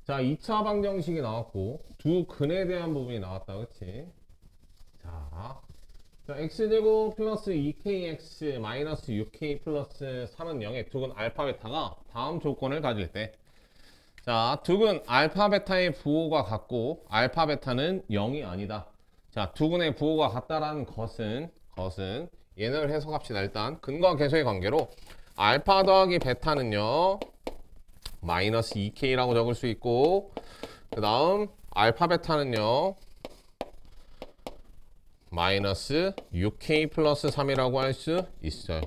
자, 2차 방정식이 나왔고 두 근에 대한 부분이 나왔다. 그치? 자, x제곱 플러스 2kx 마이너스 6k 플러스 3은 0의 두근 알파 베타가 다음 조건을 가질 때, 자, 두근 알파 베타의 부호가 같고 알파 베타는 0이 아니다. 자, 두근의 부호가 같다라는 것은 얘를 해석합시다. 일단 근거와 계수의 관계로 알파 더하기 베타는요 마이너스 2k라고 적을 수 있고 그 다음 알파 베타는요 마이너스 6k 플러스 3이라고 할 수 있어요.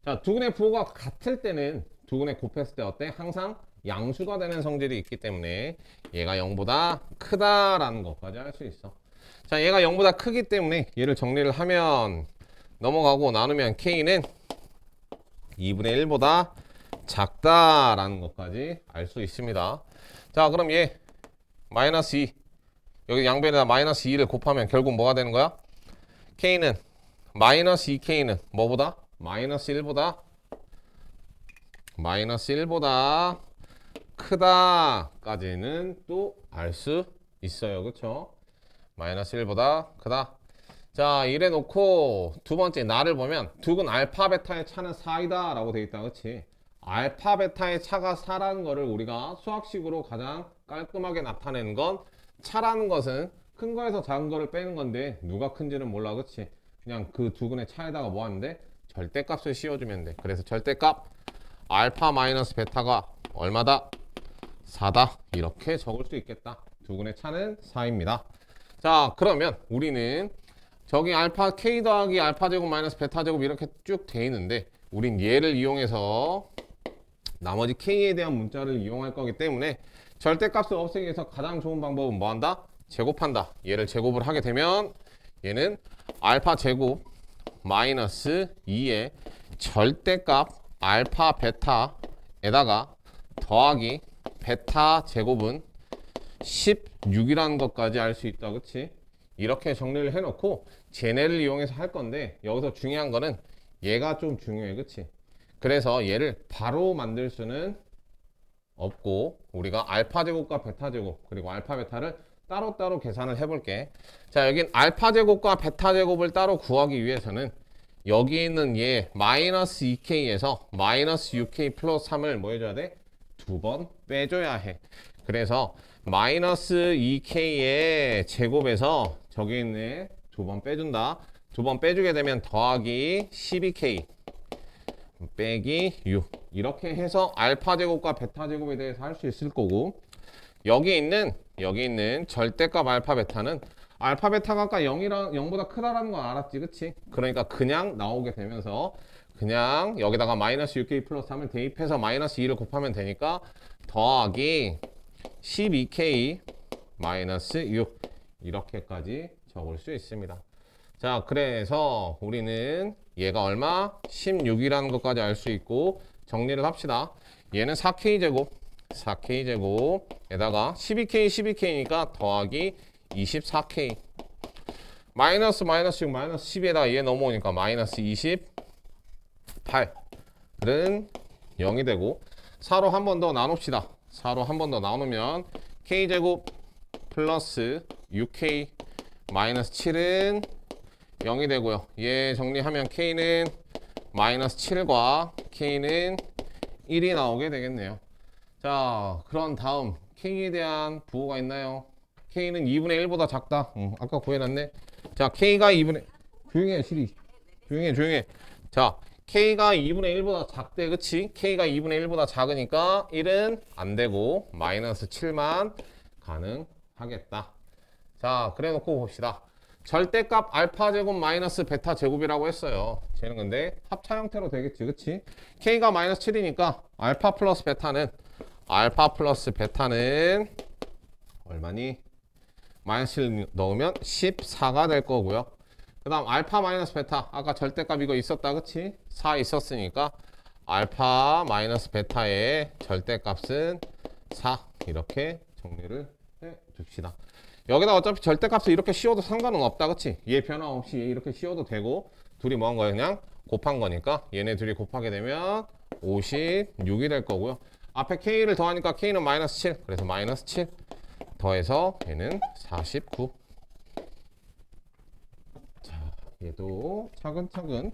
자, 두근의 부호가 같을 때는 두근의 곱했을 때 어때? 항상 양수가 되는 성질이 있기 때문에 얘가 0보다 크다라는 것까지 할 수 있어. 자, 얘가 0보다 크기 때문에 얘를 정리를 하면 넘어가고 나누면 k는 2분의 1보다 작다라는 것까지 알 수 있습니다. 자, 그럼 얘 마이너스 2 여기 양변에다 마이너스 2를 곱하면 결국 뭐가 되는 거야? k는 마이너스 2k는 뭐보다? 마이너스 1보다 크다까지는 또 알 수 있어요. 그쵸? 마이너스 1보다 크다. 자, 이래 놓고 두 번째 나를 보면 두근 알파 베타의 차는 4이다 라고 되어 있다. 그치? 알파 베타의 차가 4라는 거를 우리가 수학식으로 가장 깔끔하게 나타내는 건 차라는 것은 큰 거에서 작은 거를 빼는 건데 누가 큰지는 몰라. 그치? 그냥 그 두근의 차에다가 뭐 하는데 절대값을 씌워주면 돼. 그래서 절대값 알파 마이너스 베타가 얼마다? 4다. 이렇게 적을 수 있겠다. 두근의 차는 4입니다. 자, 그러면 우리는 저기 알파 k 더하기 알파 제곱 마이너스 베타 제곱 이렇게 쭉 돼 있는데 우린 얘를 이용해서 나머지 k에 대한 문자를 이용할 거기 때문에 절대값을 없애기 위해서 가장 좋은 방법은 뭐 한다? 제곱한다. 얘를 제곱을 하게 되면 얘는 알파 제곱 마이너스 2의 절대값 알파 베타에다가 더하기 베타 제곱은 16이라는 것까지 알 수 있다. 그치? 이렇게 정리를 해놓고 쟤네를 이용해서 할 건데 여기서 중요한 거는 얘가 좀 중요해. 그치? 그래서 얘를 바로 만들 수는 없고 우리가 알파 제곱과 베타 제곱 그리고 알파 베타를 따로따로 계산을 해볼게. 자, 여긴 알파 제곱과 베타 제곱을 따로 구하기 위해서는 여기 있는 얘 마이너스 2k에서 마이너스 6k 플러스 3을 뭐 해줘야 돼? 두 번 빼줘야 해. 그래서 마이너스 2k의 제곱에서 저기 있는 두 번 빼준다. 두 번 빼주게 되면 더하기 12k 빼기 6 이렇게 해서 알파 제곱과 베타 제곱에 대해서 할 수 있을 거고 여기 있는 절대값 알파 베타는 알파 베타가 아까 0보다 크다라는 건 알았지, 그치? 그러니까 그냥 나오게 되면서 그냥 여기다가 마이너스 6k 플러스 3을 대입해서 마이너스 2를 곱하면 되니까 더하기 12k 마이너스 6 이렇게까지 적을 수 있습니다. 자, 그래서 우리는 얘가 얼마? 16이라는 것까지 알 수 있고 정리를 합시다. 얘는 4k 제곱에다가 12k니까 더하기 24k 마이너스 6 마이너스 10에다가 얘 넘어오니까 마이너스 28은 0이 되고 4로 한 번 더 나눕시다. 4로 한 번 더 나누면 k제곱 플러스 6k 마이너스 7은 0이 되고요. 얘 정리하면 k는 마이너스 7과 k는 1이 나오게 되겠네요. 자, 그런 다음 k에 대한 부호가 있나요? k는 2분의 1보다 작다. 아까 구해놨네. 자, k가 2분의 조용해 시리. 조용해. 자, k가 2분의 1보다 작대. 그치? k가 2분의 1보다 작으니까 1은 안 되고 마이너스 7만 가능하겠다. 자, 그래 놓고 봅시다. 절대값 알파 제곱 마이너스 베타 제곱이라고 했어요. 쟤는 근데 합차 형태로 되겠지. 그치? k가 마이너스 7이니까 알파 플러스 베타는 얼마니? 마이너스 7 넣으면 14가 될 거고요. 그 다음 알파 마이너스 베타 아까 절대값 이거 있었다. 그치? 4 있었으니까 알파 마이너스 베타의 절대값은 4 이렇게 정리를 해 줍시다. 여기다 어차피 절대값을 이렇게 씌워도 상관은 없다. 그치? 얘 변화 없이 얘 이렇게 씌워도 되고 둘이 뭐 한 거야? 그냥 곱한 거니까 얘네 둘이 곱하게 되면 56이 될 거고요. 앞에 k를 더하니까 k는 마이너스 7 그래서 마이너스 7 더해서 얘는 49. 자, 얘도 차근차근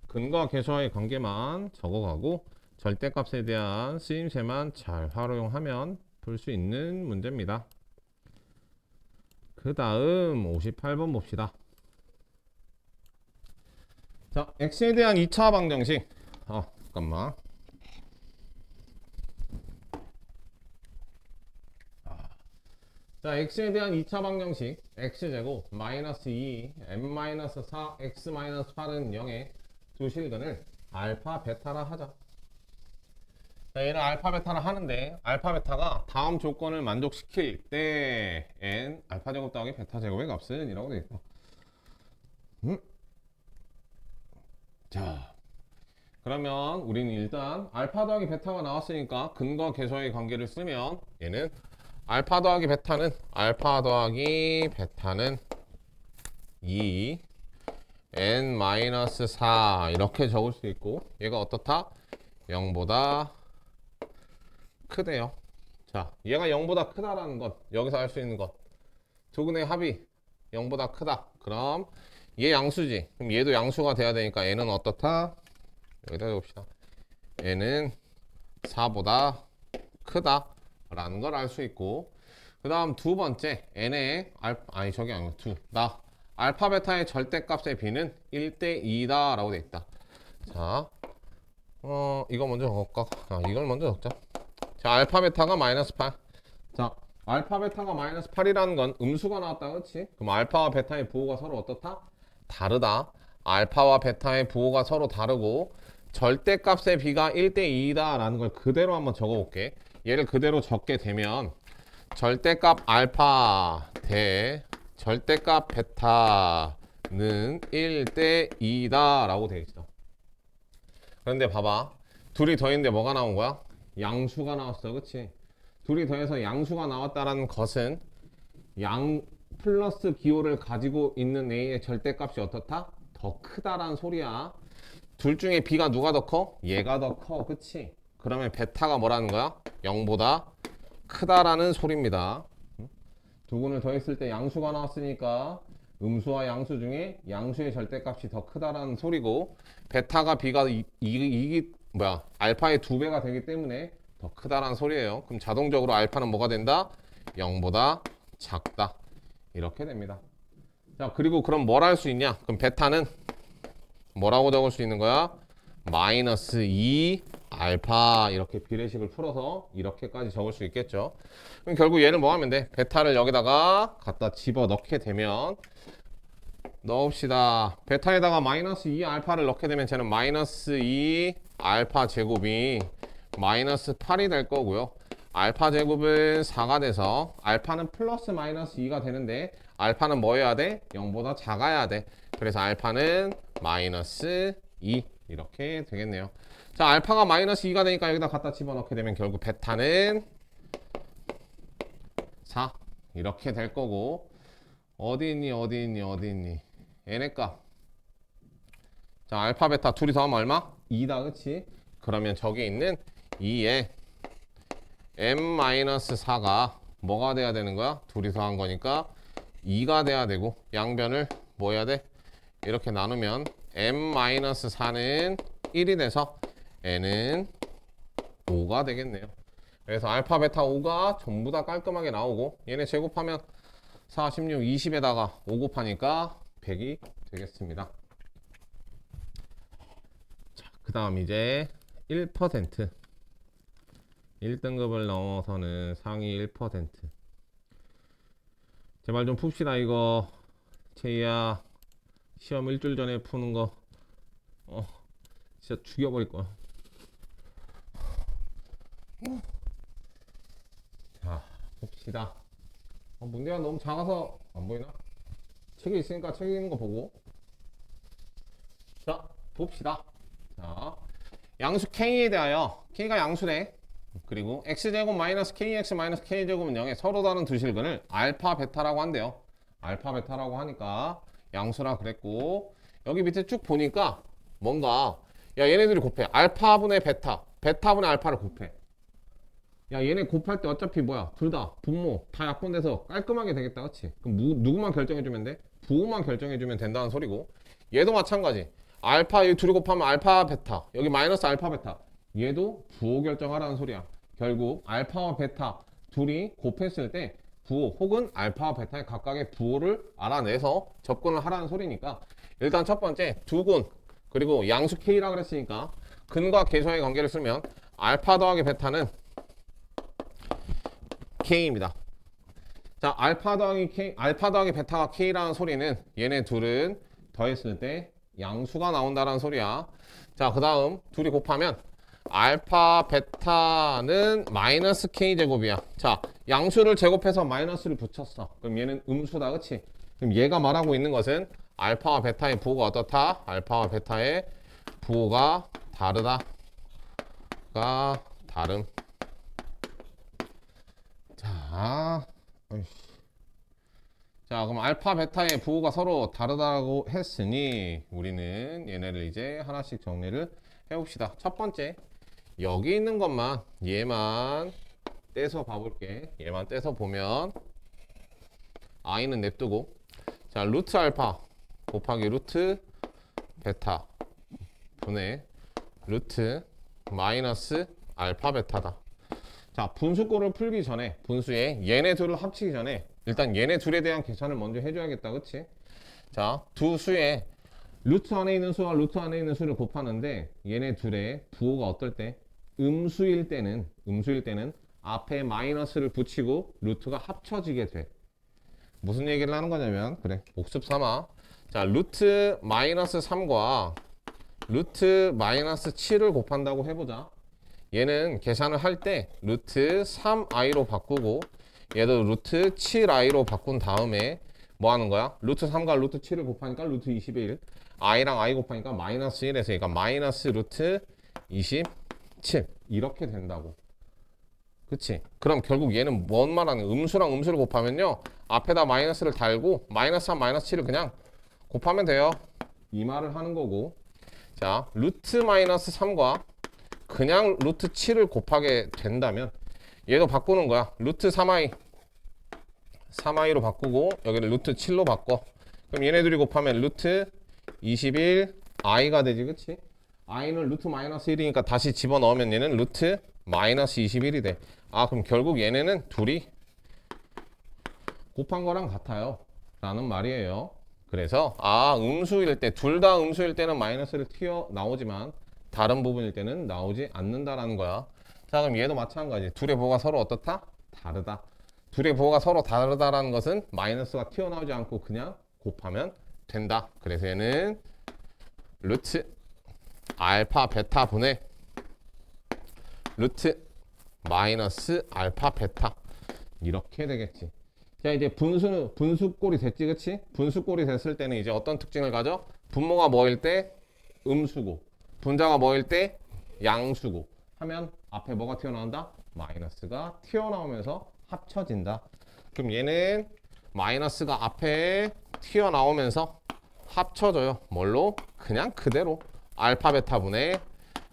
근과 계수와의 관계만 적어가고 절대값에 대한 쓰임새만 잘 활용하면 풀 수 있는 문제입니다. 그 다음 58번 봅시다. 자, x에 대한 2차 방정식. 잠깐만. 자, x에 대한 2차 방정식 x제곱 마이너스 2 m-4 x-8은 0의 두 실근을 알파 베타라 하자. 자, 얘는 알파 베타라 하는데 알파 베타가 다음 조건을 만족시킬 때 n 알파 제곱 더하기 베타 제곱의 값은 이라고 되어 있다. 자, 그러면 우리는 일단 알파 더하기 베타가 나왔으니까 근과 계수의 관계를 쓰면 얘는 알파 더하기 베타는 2 n-4 이렇게 적을 수 있고 얘가 어떻다? 0보다 크대요. 자, 얘가 0보다 크다라는 것 여기서 알 수 있는 것 두근의 합이 0보다 크다. 그럼 얘 양수지. 그럼 얘도 양수가 돼야 되니까 얘는 어떻다? 여기다 해봅시다. 얘는 4보다 크다 라는 걸 알 수 있고 그 다음 두 번째 n의 저기 아니고 알파 베타의 절대값의 b는 1대 2다 라고 돼 있다. 자, 이거 먼저 적을까? 이걸 먼저 적자. 자, 알파 베타가 마이너스 8. 자, 알파 베타가 마이너스 8이라는 건 음수가 나왔다. 그렇지? 그럼 알파와 베타의 부호가 서로 어떻다? 다르다. 알파와 베타의 부호가 서로 다르고 절대값의 b가 1대 2다 라는 걸 그대로 한번 적어볼게. 얘를 그대로 적게 되면 절대값 알파 대 절대값 베타는 1대 2다 라고 되어 있어. 그런데 봐봐, 둘이 더했는데 뭐가 나온 거야? 양수가 나왔어. 그치? 둘이 더해서 양수가 나왔다라는 것은 양 플러스 기호를 가지고 있는 A의 절대값이 어떻다? 더 크다라는 소리야. 둘 중에 B가 누가 더 커? 얘가 더 커. 그치? 그러면 베타가 뭐라는 거야? 0보다 크다라는 소리입니다. 두 군을 더했을 때 양수가 나왔으니까 음수와 양수 중에 양수의 절대값이 더 크다라는 소리고, 베타가 B가 알파의 2배가 되기 때문에 더 크다라는 소리예요. 그럼 자동적으로 알파는 뭐가 된다? 0보다 작다. 이렇게 됩니다. 자, 그리고 그럼 뭘 할 수 있냐? 그럼 베타는 뭐라고 적을 수 있는 거야? 마이너스 2 알파. 이렇게 비례식을 풀어서 이렇게까지 적을 수 있겠죠. 그럼 결국 얘는 뭐 하면 돼? 베타를 여기다가 갖다 집어넣게 되면, 넣읍시다. 베타에다가 마이너스 2 알파를 넣게 되면 쟤는 마이너스 2 알파 제곱이 마이너스 8이 될 거고요. 알파 제곱은 4가 돼서 알파는 플러스 마이너스 2가 되는데, 알파는 뭐 해야 돼? 0보다 작아야 돼. 그래서 알파는 마이너스 2 이렇게 되겠네요. 자, 알파가 마이너스 2가 되니까 여기다 갖다 집어넣게 되면 결국 베타는 4 이렇게 될 거고, 어디 있니? n의 값. 자, 알파 베타 둘이 더하면 얼마? 2다. 그치? 그러면 저기 있는 2에 m-4가 뭐가 돼야 되는 거야? 둘이 더한 거니까 2가 돼야 되고, 양변을 뭐 해야 돼? 이렇게 나누면 m-4는 1이 돼서 n은 5가 되겠네요. 그래서 알파 베타 5가 전부 다 깔끔하게 나오고, 얘네 제곱하면 4, 16, 20에다가 5 곱하니까 100이 되겠습니다. 자, 그 다음 이제 1%. 1등급을 넘어서는 상위 1%. 제발 좀 풉시다 이거. 채희야, 시험 일주일 전에 푸는 거 진짜 죽여버릴 거야. 자, 봅시다. 문제가 너무 작아서 안 보이나? 책에 있으니까 책에 있는 거 보고. 자, 봅시다. 자, 양수 K에 대하여, K가 양수래. 그리고 X제곱 마이너스 KX 마이너스 K제곱은 0에 서로 다른 두 실근을 알파 베타라고 한대요. 알파 베타라고 하니까 양수라 그랬고, 여기 밑에 쭉 보니까 뭔가, 야, 얘네들이 곱해. 알파분의 베타, 베타분의 알파를 곱해. 야, 얘네 곱할 때 어차피 뭐야? 둘 다 분모 다 약분돼서 깔끔하게 되겠다. 그치? 그럼 누구만 결정해주면 돼? 부호만 결정해주면 된다는 소리고, 얘도 마찬가지. 알파 이 둘이 곱하면 알파 베타, 여기 마이너스 알파 베타, 얘도 부호 결정하라는 소리야. 결국 알파와 베타 둘이 곱했을 때 부호 혹은 알파와 베타의 각각의 부호를 알아내서 접근을 하라는 소리니까, 일단 첫 번째 두근 그리고 양수 K라 그랬으니까 근과 계수의 관계를 쓰면 알파 더하기 베타는 K입니다. 자, 알파 더하기 베타가 K라는 소리는 얘네 둘은 더했을 때 양수가 나온다는 소리야. 자, 그 다음 둘이 곱하면 알파 베타는 마이너스 K제곱이야. 자, 양수를 제곱해서 마이너스를 붙였어. 그럼 얘는 음수다. 그치? 그럼 얘가 말하고 있는 것은 알파와 베타의 부호가 어떻다? 알파와 베타의 부호가 다르다가 다름. 자, 그럼 알파 베타의 부호가 서로 다르다고 했으니 우리는 얘네를 이제 하나씩 정리를 해봅시다. 첫 번째, 여기 있는 것만 얘만 떼서 봐볼게. 얘만 떼서 보면 i는 냅두고, 자, 루트 알파 곱하기 루트 베타 분의 루트 마이너스 알파 베타다. 자, 분수꼴을 풀기 전에, 분수에 얘네 둘을 합치기 전에 일단 얘네 둘에 대한 계산을 먼저 해줘야겠다. 그치? 자, 두 수에 루트 안에 있는 수와 루트 안에 있는 수를 곱하는데, 얘네 둘의 부호가 어떨 때? 음수일 때는 앞에 마이너스를 붙이고 루트가 합쳐지게 돼. 무슨 얘기를 하는 거냐면, 그래, 복습 삼아. 자, 루트 마이너스 3과 루트 마이너스 7을 곱한다고 해보자. 얘는 계산을 할 때 루트 3i로 바꾸고, 얘도 루트 7i로 바꾼 다음에 뭐 하는 거야? 루트 3과 루트 7을 곱하니까 루트 21, i랑 i 곱하니까 마이너스 1에서 그러니까 마이너스 루트 27 이렇게 된다고. 그치? 그럼 결국 얘는 뭔 말하는 음수랑 음수를 곱하면요 앞에다 마이너스를 달고 마이너스 3 마이너스 7을 그냥 곱하면 돼요. 이 말을 하는 거고. 자, 루트 마이너스 3과 그냥 루트 7을 곱하게 된다면 얘도 바꾸는 거야. 루트 3i 3i로 바꾸고 여기를 루트 7로 바꿔. 그럼 얘네들이 곱하면 루트 21 i가 되지. 그치? i는 루트 마이너스 1이니까 다시 집어넣으면 얘는 루트 마이너스 21이 돼. 아, 그럼 결국 얘네는 둘이 곱한 거랑 같아요 라는 말이에요. 그래서 음수일 때, 둘 다 음수일 때는 마이너스를 튀어 나오지만 다른 부분일 때는 나오지 않는다라는 거야. 자, 그럼 얘도 마찬가지. 둘의 부호가 서로 어떻다? 다르다. 둘의 부호가 서로 다르다라는 것은 마이너스가 튀어나오지 않고 그냥 곱하면 된다. 그래서 얘는 루트 알파 베타 분의 루트 마이너스 알파 베타 이렇게 되겠지. 자, 이제 분수꼴이 됐지. 그치? 분수꼴이 됐을 때는 이제 어떤 특징을 가져? 분모가 뭐일 때 음수고 분자가 뭐일 때 양수고 하면 앞에 뭐가 튀어나온다? 마이너스가 튀어나오면서 합쳐진다. 그럼 얘는 마이너스가 앞에 튀어나오면서 합쳐져요. 뭘로? 그냥 그대로 알파 베타 분의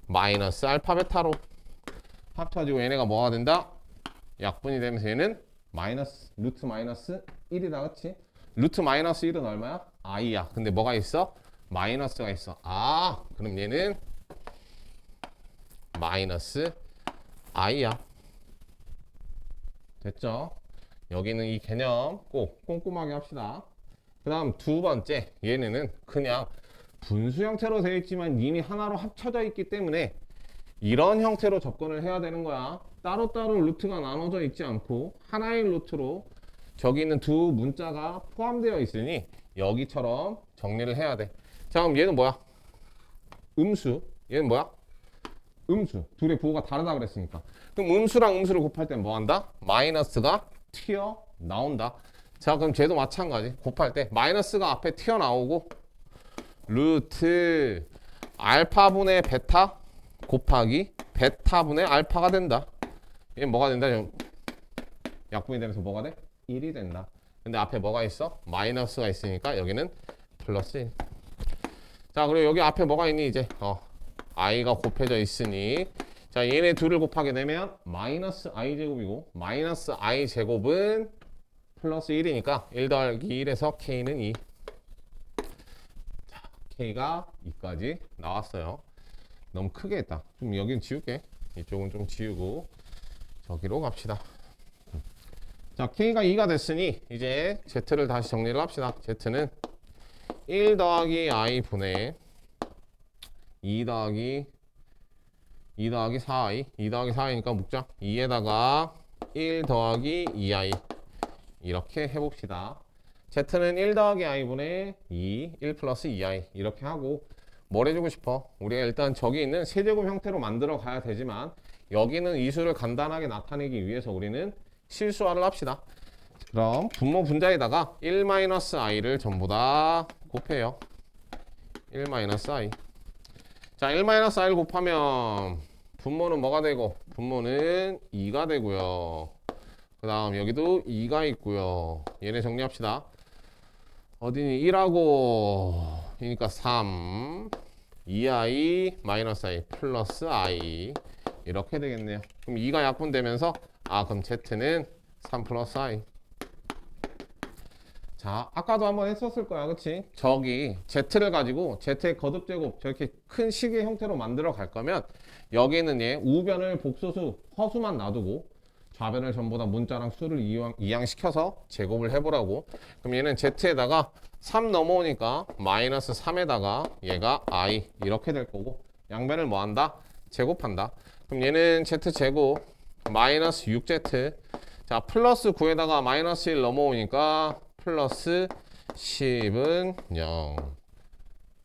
마이너스 알파 베타로 합쳐지고 얘네가 뭐가 된다? 약분이 되면서 얘는 마이너스 루트 마이너스 1이다. 그치? 루트 마이너스 1은 얼마야? i야. 근데 뭐가 있어? 마이너스가 있어. 그럼 얘는 마이너스 i야. 됐죠? 여기는 이 개념 꼭 꼼꼼하게 합시다. 그 다음 두 번째, 얘네는 그냥 분수 형태로 되어 있지만 이미 하나로 합쳐져 있기 때문에 이런 형태로 접근을 해야 되는 거야. 따로따로 루트가 나눠져 있지 않고 하나의 루트로 저기 있는 두 문자가 포함되어 있으니 여기처럼 정리를 해야 돼. 자, 그럼 얘는 뭐야? 음수. 얘는 뭐야? 음수. 둘의 부호가 다르다 그랬으니까. 그럼 음수랑 음수를 곱할 땐 뭐 한다? 마이너스가 튀어나온다. 자, 그럼 쟤도 마찬가지. 곱할 때 마이너스가 앞에 튀어나오고 루트 알파분의 베타 곱하기 베타분의 알파가 된다. 얘 뭐가 된다? 약분이 되면서 뭐가 돼? 1이 된다. 근데 앞에 뭐가 있어? 마이너스가 있으니까 여기는 플러스 1. 자, 그리고 여기 앞에 뭐가 있니? 이제 i가 곱해져 있으니 자, 얘네 둘을 곱하게 되면 마이너스 i 제곱이고 마이너스 i 제곱은 플러스 1이니까 1 더하기 1에서 k는 2. 자, k가 2까지 나왔어요. 너무 크게 했다. 좀 여긴 지울게. 이쪽은 좀 지우고 저기로 갑시다. 자, k가 2가 됐으니 이제 z를 다시 정리를 합시다. z는 1 더하기 i 분의 2 더하기 4i 2 더하기 4i니까 묶자. 2에다가 1 더하기 2i 이렇게 해봅시다. z는 1 더하기 i분의 2 1 플러스 2i 이렇게 하고 뭘 해주고 싶어? 우리가 일단 저기 있는 세제곱 형태로 만들어 가야 되지만 여기는 이 수를 간단하게 나타내기 위해서 우리는 실수화를 합시다. 그럼 분모 분자에다가 1-i를 전부 다 곱해요. 1-i. 자, 1-i를 곱하면 분모는 뭐가 되고? 분모는 2가 되고요. 그 다음 여기도 2가 있고요. 얘네 정리합시다. 어디니? 1하고 그러니까 3 2i 마이너스 i 플러스 i 이렇게 되겠네요. 그럼 2가 약분되면서 그럼 z는 3 플러스 i. 자, 아까도 한번 했었을 거야. 그치? 저기 z를 가지고 z의 거듭제곱 저렇게 큰 식의 형태로 만들어 갈 거면 여기는 얘 우변을 복소수 허수만 놔두고 좌변을 전부 다 문자랑 수를 이항시켜서 제곱을 해보라고. 그럼 얘는 z에다가 3 넘어오니까 마이너스 3에다가 얘가 i 이렇게 될 거고 양변을 뭐 한다? 제곱한다. 그럼 얘는 z제곱 마이너스 6z 자 플러스 9에다가 마이너스 1 넘어오니까 플러스 10은 0.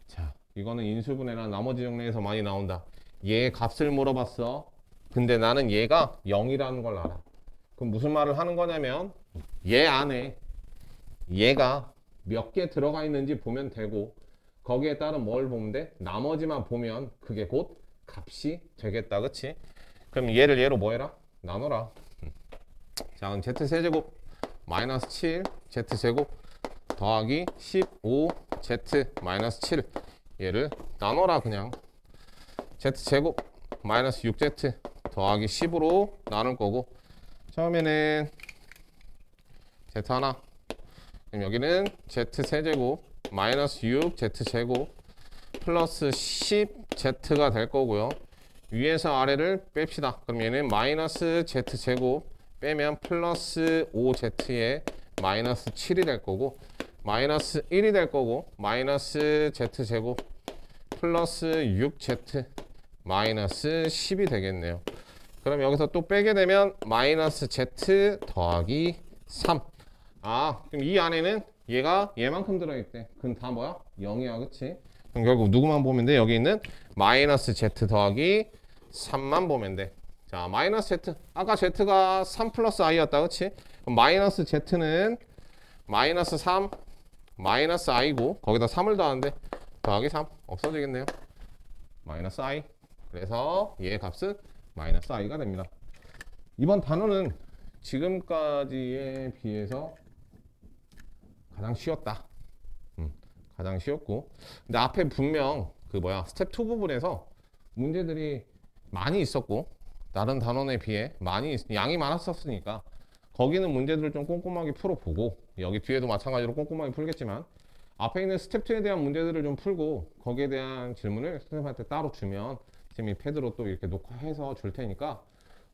자, 이거는 인수분해나 나머지 정리에서 많이 나온다. 얘 값을 물어봤어. 근데 나는 얘가 0이라는 걸 알아. 그럼 무슨 말을 하는 거냐면 얘 안에 얘가 몇 개 들어가 있는지 보면 되고 거기에 따른 뭘 보면 돼? 나머지만 보면 그게 곧 값이 되겠다. 그치? 그럼 얘를 얘로 뭐 해라? 나눠라. 자, 그럼 z세제곱 마이너스 7 z제곱 더하기 15 z 마이너스 7 얘를 나눠라. 그냥 z제곱 마이너스 6z 더하기 10으로 나눌 거고 처음에는 z 하나 그럼 여기는 z세제곱 마이너스 6 z제곱 플러스 10z가 될 거고요. 위에서 아래를 뺍시다. 그럼 얘는 마이너스 z제곱 빼면 플러스 5z에 마이너스 7이 될 거고 마이너스 1이 될 거고 마이너스 z제곱 플러스 6z 마이너스 10이 되겠네요. 그럼 여기서 또 빼게 되면 마이너스 z 더하기 3. 아, 그럼 이 안에는 얘가 얘만큼 들어있대. 그럼 다 뭐야? 0이야, 그치? 그럼 결국 누구만 보면 돼? 여기 있는 마이너스 z 더하기 3만 보면 돼. 자, 마이너스 z. 아까 z가 3 플러스 i였다, 그치? 그럼 마이너스 z는 마이너스 3 마이너스 i고 거기다 3을 더하는데 더하기 3 없어지겠네요. 마이너스 i. 그래서 얘의 값은 마이너스 i가 됩니다. 이번 단어는 지금까지에 비해서 가장 쉬웠다. 가장 쉬웠고 근데 앞에 분명 그 스텝 2 부분에서 문제들이 많이 있었고 다른 단원에 비해 양이 많았었으니까 거기는 문제들을 좀 꼼꼼하게 풀어보고 여기 뒤에도 마찬가지로 꼼꼼하게 풀겠지만 앞에 있는 스텝 2에 대한 문제들을 좀 풀고 거기에 대한 질문을 선생님한테 따로 주면 선생님이 패드로 또 이렇게 녹화해서 줄 테니까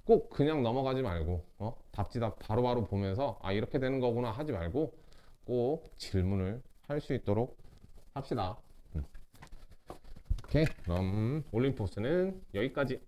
꼭 그냥 넘어가지 말고 답지답 바로바로 보면서 아 이렇게 되는 거구나 하지 말고 꼭 질문을 할 수 있도록 합시다. 오케이, 그럼 올림포스는 여기까지.